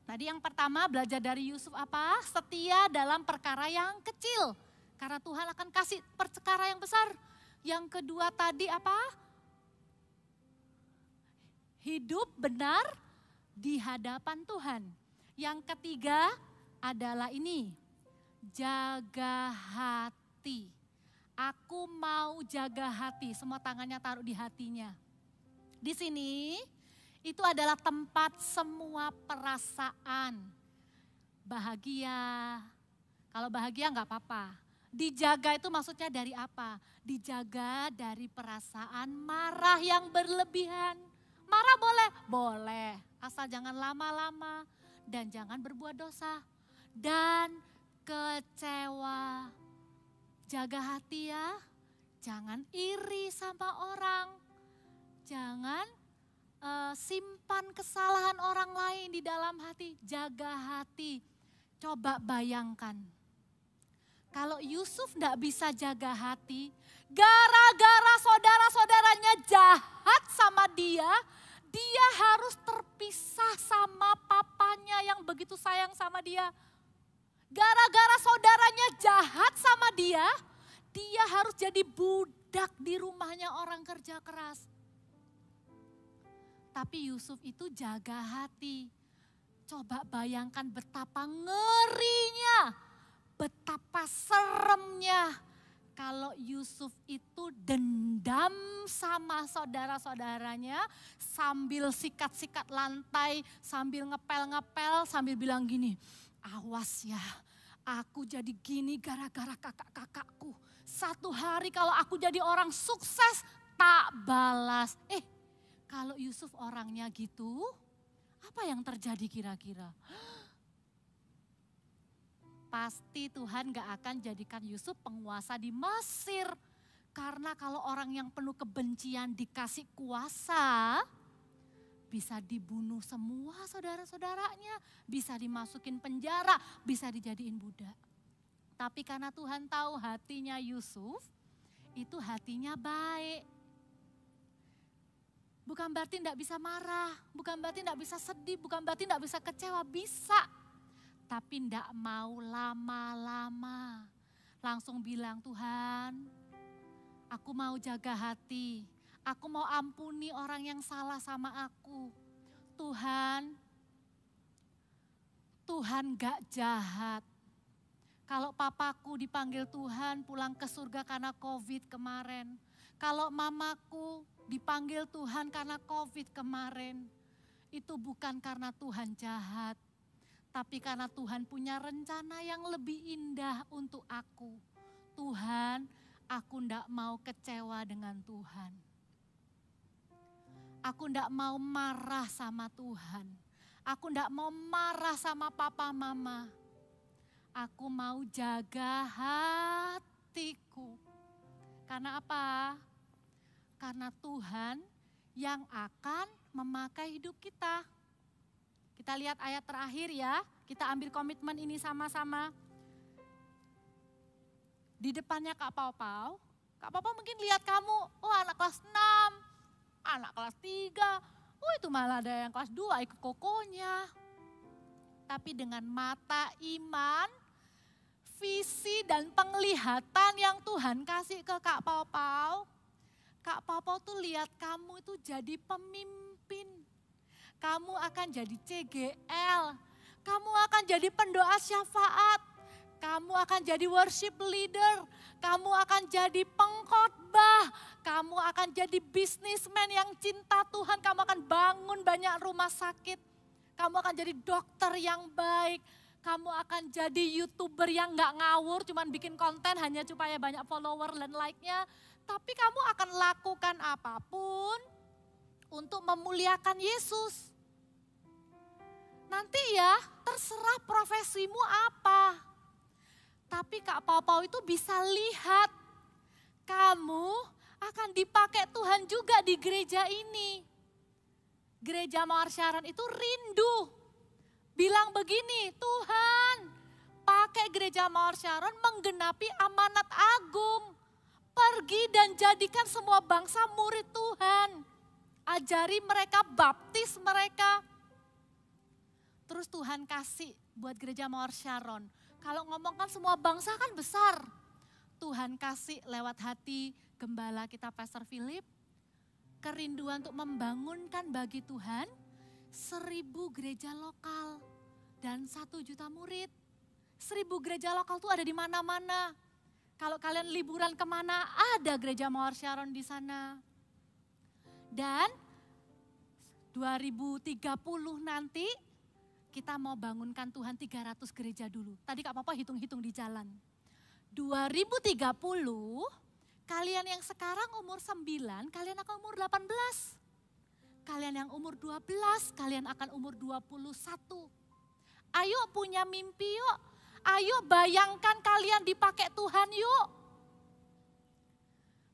tadi yang pertama belajar dari Yusuf apa? Setia dalam perkara yang kecil. Karena Tuhan akan kasih perkara yang besar. Yang kedua tadi apa? Hidup benar di hadapan Tuhan. Yang ketiga adalah ini, jaga hati. Aku mau jaga hati, semua tangannya taruh di hatinya. Di sini itu adalah tempat semua perasaan. Bahagia, kalau bahagia nggak apa-apa. Dijaga itu maksudnya dari apa? Dijaga dari perasaan marah yang berlebihan. Marah boleh? Boleh, asal jangan lama-lama dan jangan berbuat dosa. Dan kecewa. Jaga hati ya, jangan iri sama orang. Jangan simpan kesalahan orang lain di dalam hati, jaga hati. Coba bayangkan, kalau Yusuf tidak bisa jaga hati, gara-gara saudara-saudaranya jahat sama dia harus terpisah sama papanya yang begitu sayang sama dia. Gara-gara saudaranya jahat sama dia harus jadi budak di rumahnya orang kerja keras. Tapi Yusuf itu jaga hati. Coba bayangkan betapa ngerinya, betapa seremnya kalau Yusuf itu dendam sama saudara-saudaranya sambil sikat-sikat lantai, sambil ngepel-ngepel, sambil bilang gini, awas ya, aku jadi gini gara-gara kakak-kakakku. Satu hari kalau aku jadi orang sukses, tak balas. Kalau Yusuf orangnya gitu, apa yang terjadi kira-kira? Pasti Tuhan gak akan jadikan Yusuf penguasa di Mesir. Karena kalau orang yang penuh kebencian dikasih kuasa, bisa dibunuh semua saudara-saudaranya, bisa dimasukin penjara, bisa dijadiin budak. Tapi karena Tuhan tahu hatinya Yusuf, itu hatinya baik. Bukan berarti tidak bisa marah, bukan berarti tidak bisa sedih, bukan berarti tidak bisa kecewa, bisa. Tapi tidak mau lama-lama. Langsung bilang, Tuhan, aku mau jaga hati, aku mau ampuni orang yang salah sama aku. Tuhan gak jahat. Kalau papaku dipanggil Tuhan pulang ke surga karena COVID kemarin. Kalau mamaku dipanggil Tuhan karena COVID kemarin. Itu bukan karena Tuhan jahat. Tapi karena Tuhan punya rencana yang lebih indah untuk aku. Tuhan, aku ndak mau kecewa dengan Tuhan. Aku ndak mau marah sama Tuhan. Aku ndak mau marah sama papa mama. Aku mau jaga hatiku. Karena apa? Karena Tuhan yang akan memakai hidup kita. Kita lihat ayat terakhir ya, kita ambil komitmen ini sama-sama. Di depannya Kak Pau-Pau mungkin lihat kamu, oh anak kelas 6, anak kelas 3, oh itu malah ada yang kelas 2 ikut kokonya. Tapi dengan mata iman, visi dan penglihatan yang Tuhan kasih ke Kak Pau-Pau, Kak Pau-Pau tuh lihat kamu itu jadi pemimpin. Kamu akan jadi CGL, kamu akan jadi pendoa syafaat, kamu akan jadi worship leader, kamu akan jadi pengkhotbah, kamu akan jadi businessman yang cinta Tuhan, kamu akan bangun banyak rumah sakit, kamu akan jadi dokter yang baik, kamu akan jadi YouTuber yang gak ngawur, cuman bikin konten hanya supaya banyak follower dan like-nya, tapi kamu akan lakukan apapun untuk memuliakan Yesus. Nanti ya terserah profesimu apa. Tapi Kak Pau-Pau itu bisa lihat kamu akan dipakai Tuhan juga di gereja ini. Gereja Mawar Sharon itu rindu. Bilang begini, Tuhan pakai gereja Mawar Sharon menggenapi amanat agung. Pergi dan jadikan semua bangsa murid Tuhan. Ajari mereka, baptis mereka. Terus Tuhan kasih buat gereja Mawar Sharon. Kalau ngomong kan semua bangsa kan besar. Tuhan kasih lewat hati gembala kita Pastor Philip. Kerinduan untuk membangunkan bagi Tuhan 1.000 gereja lokal dan 1 juta murid. 1.000 gereja lokal tuh ada di mana-mana. Kalau kalian liburan kemana ada gereja Mawar Sharon di sana. Dan 2030 nanti kita mau bangunkan Tuhan 300 gereja dulu. Tadi Kak Papa hitung-hitung di jalan. 2030 kalian yang sekarang umur 9, kalian akan umur 18. Kalian yang umur 12, kalian akan umur 21. Ayo punya mimpi yuk. Ayo bayangkan kalian dipakai Tuhan yuk.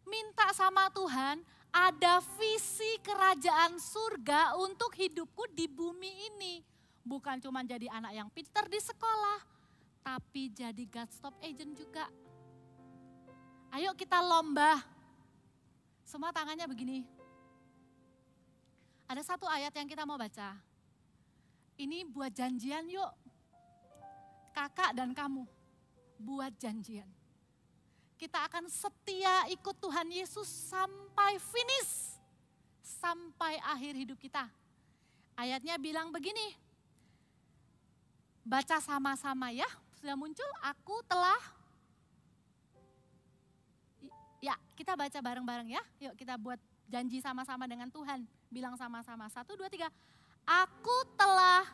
Minta sama Tuhan ada visi kerajaan surga untuk hidupku di bumi ini. Bukan cuma jadi anak yang pintar di sekolah, tapi jadi God Stop Agent juga. Ayo kita lomba. Semua tangannya begini. Ada satu ayat yang kita mau baca. Ini buat janjian yuk. Kakak dan kamu buat janjian. Kita akan setia ikut Tuhan Yesus sampai finish. Sampai akhir hidup kita. Ayatnya bilang begini. Baca sama-sama ya, sudah muncul, aku telah, ya kita baca bareng-bareng ya, yuk kita buat janji sama-sama dengan Tuhan, bilang sama-sama, 1, 2, 3, aku telah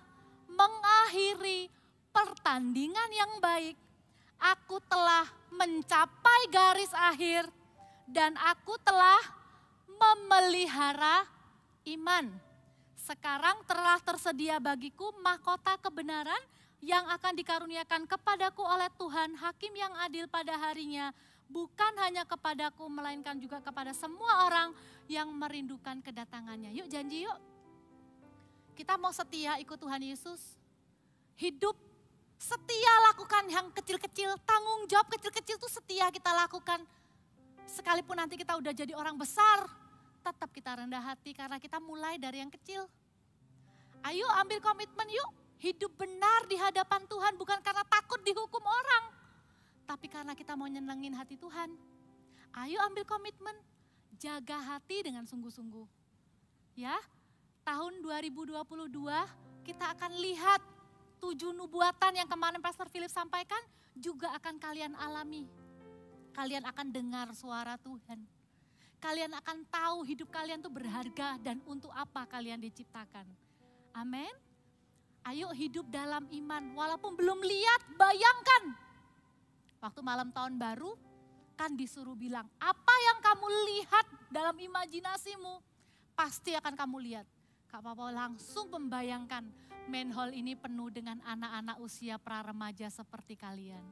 mengakhiri pertandingan yang baik, aku telah mencapai garis akhir, dan aku telah memelihara iman. Sekarang telah tersedia bagiku mahkota kebenaran yang akan dikaruniakan kepadaku oleh Tuhan, hakim yang adil pada harinya. Bukan hanya kepadaku, melainkan juga kepada semua orang yang merindukan kedatangannya. Yuk janji yuk. Kita mau setia ikut Tuhan Yesus. Hidup setia lakukan yang kecil-kecil, tanggung jawab kecil-kecil itu setia kita lakukan. Sekalipun nanti kita udah jadi orang besar, tetap kita rendah hati karena kita mulai dari yang kecil. Ayo ambil komitmen yuk, hidup benar di hadapan Tuhan bukan karena takut dihukum orang. Tapi karena kita mau nyenengin hati Tuhan. Ayo ambil komitmen, jaga hati dengan sungguh-sungguh. Ya, tahun 2022 kita akan lihat 7 nubuatan yang kemarin Pastor Philip sampaikan juga akan kalian alami. Kalian akan dengar suara Tuhan. Kalian akan tahu hidup kalian tuh berharga dan untuk apa kalian diciptakan. Amin. Ayo hidup dalam iman, walaupun belum lihat, bayangkan. Waktu malam tahun baru, kan disuruh bilang, apa yang kamu lihat dalam imajinasimu, pasti akan kamu lihat. Kak Papa langsung membayangkan main hall ini penuh dengan anak-anak usia pra-remaja seperti kalian.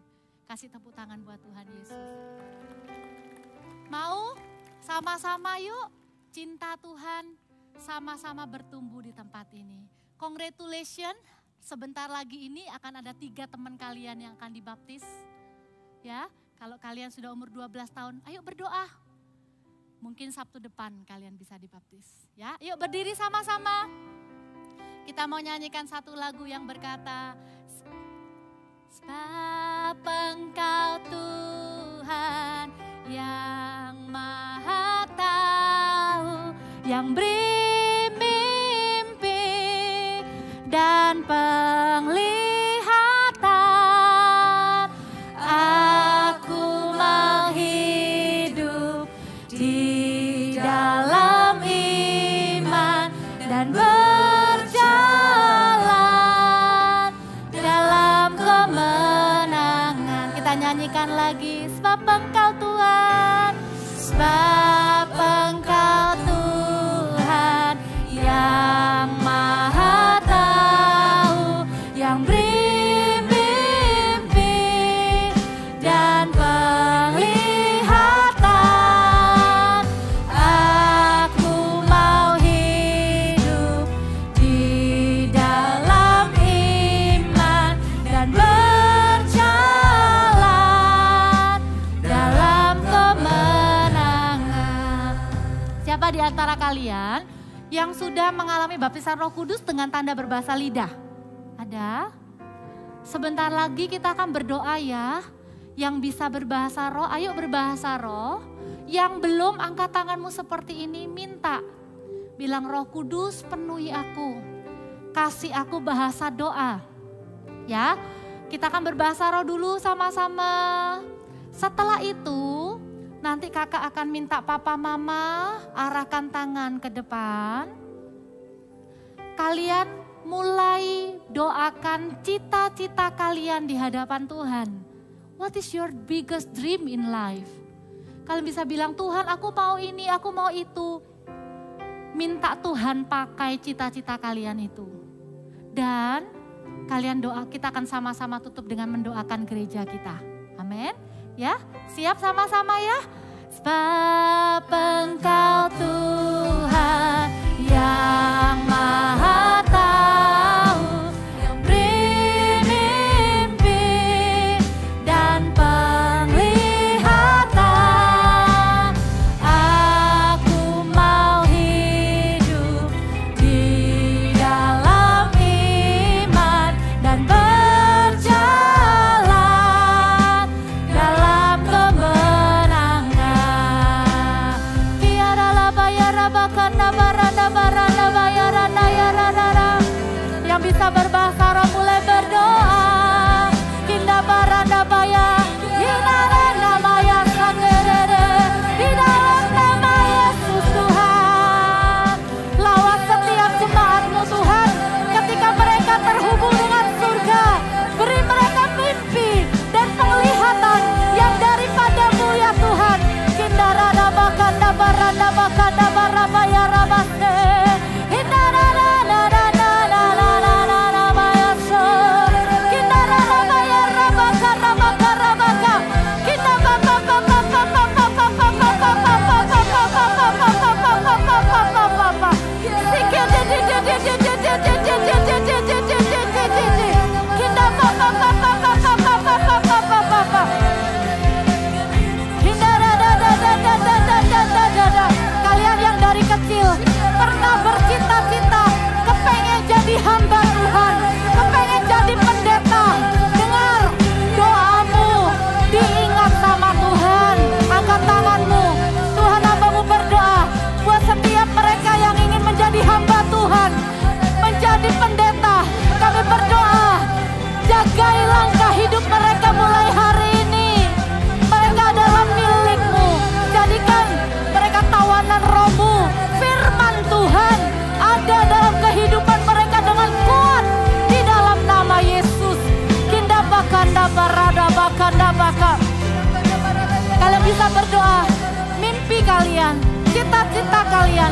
Kasih tepuk tangan buat Tuhan Yesus. Mau sama-sama yuk cinta Tuhan, sama-sama bertumbuh di tempat ini. Congratulations, sebentar lagi ini akan ada 3 teman kalian yang akan dibaptis. Ya, kalau kalian sudah umur 12 tahun, ayo berdoa. Mungkin Sabtu depan kalian bisa dibaptis. Ya, yuk berdiri sama-sama. Kita mau nyanyikan satu lagu yang berkata, sebab Engkau Tuhan yang Maha Tahu, yang beri mimpi dan penglihatan. Aku mau hidup di dalam iman dan berjalan dalam kemenangan. Kita nyanyikan lagi, sebab Engkau Tuhan, sebab Engkau Tuhan yang Maha Tahu, yang beri mimpi dan penglihatan. Aku mau hidup di dalam iman dan berjalan dalam kemenangan. Siapa di antara kalian yang sudah mengalami baptisan Roh Kudus dengan tanda berbahasa lidah? Ada? Sebentar lagi kita akan berdoa ya. Yang bisa berbahasa roh, ayo berbahasa roh. Yang belum, angkat tanganmu seperti ini, minta. Bilang, Roh Kudus penuhi aku. Kasih aku bahasa doa. Ya, kita akan berbahasa roh dulu sama-sama. Setelah itu, nanti kakak akan minta papa mama arahkan tangan ke depan. Kalian mulai doakan cita-cita kalian di hadapan Tuhan. What is your biggest dream in life? Kalian bisa bilang, Tuhan aku mau ini, aku mau itu. Minta Tuhan pakai cita-cita kalian itu. Dan kalian doa, kita akan sama-sama tutup dengan mendoakan gereja kita. Amin. Ya, siap sama-sama ya. Sebab Engkau Tuhan yang Maha Tahu, yang beri mimpi dan penglihatan. Aku mau hidup di dalam iman dan berjalan dalam kemenangan. Tiada laba ya rabakana baranda baranda bayaranda ya radara. Yang bisa berbahasa roh mulai berdoa. Kinda baranda baya, hinaranda maya sangerere. Di dalam nama Yesus Tuhan, lawat setiap jemaatmu Tuhan. Ketika mereka terhubung dengan surga, beri mereka mimpi dan penglihatan yang daripadamu ya Tuhan. Kindarada bakanda baranda bakanda barabaya rabase. Kalian yang dari kecil pernah bercita-cita kepengen jadi hamba Tuhan, kepengen jadi pendeta. Dengar doamu, diingat sama Tuhan. Angkat tanganmu, Tuhan hambamu berdoa buat setiap mereka yang ingin menjadi hamba Tuhan, menjadi pendeta. Kami berdoa, jagai langkah hidup mereka mulai hari ini. Mereka adalah milik-Mu. Jadikan mereka tawanan Roh-Mu. Firman Tuhan ada dalam kehidupan mereka dengan kuat di dalam nama Yesus. Kinda bakanda barada bakanda baka. Kalian bisa berdoa, mimpi kalian, cita-cita kalian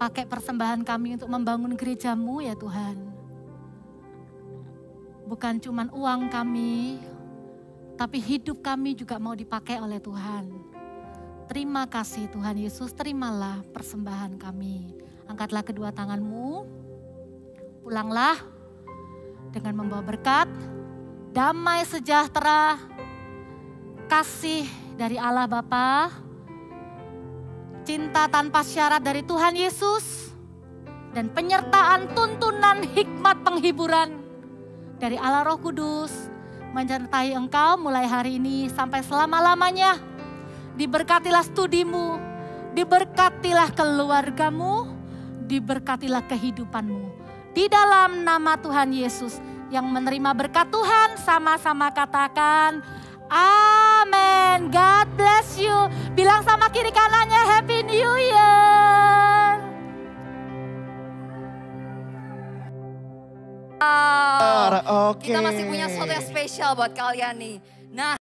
Pakai persembahan kami untuk membangun gereja-Mu ya Tuhan. Bukan cuman uang kami, tapi hidup kami juga mau dipakai oleh Tuhan. Terima kasih Tuhan Yesus, terimalah persembahan kami. Angkatlah kedua tanganmu, pulanglah dengan membawa berkat, damai sejahtera, kasih dari Allah Bapa, cinta tanpa syarat dari Tuhan Yesus, dan penyertaan tuntunan hikmat penghiburan dari Allah Roh Kudus menyertai engkau mulai hari ini sampai selama-lamanya. Diberkatilah studimu, diberkatilah keluargamu, diberkatilah kehidupanmu. Di dalam nama Tuhan Yesus, yang menerima berkat Tuhan sama-sama katakan amin. God bless you. Bilang sama kiri kanannya Happy New Year. Wow. Oke. Kita masih punya sesuatu yang spesial buat kalian nih. Nah,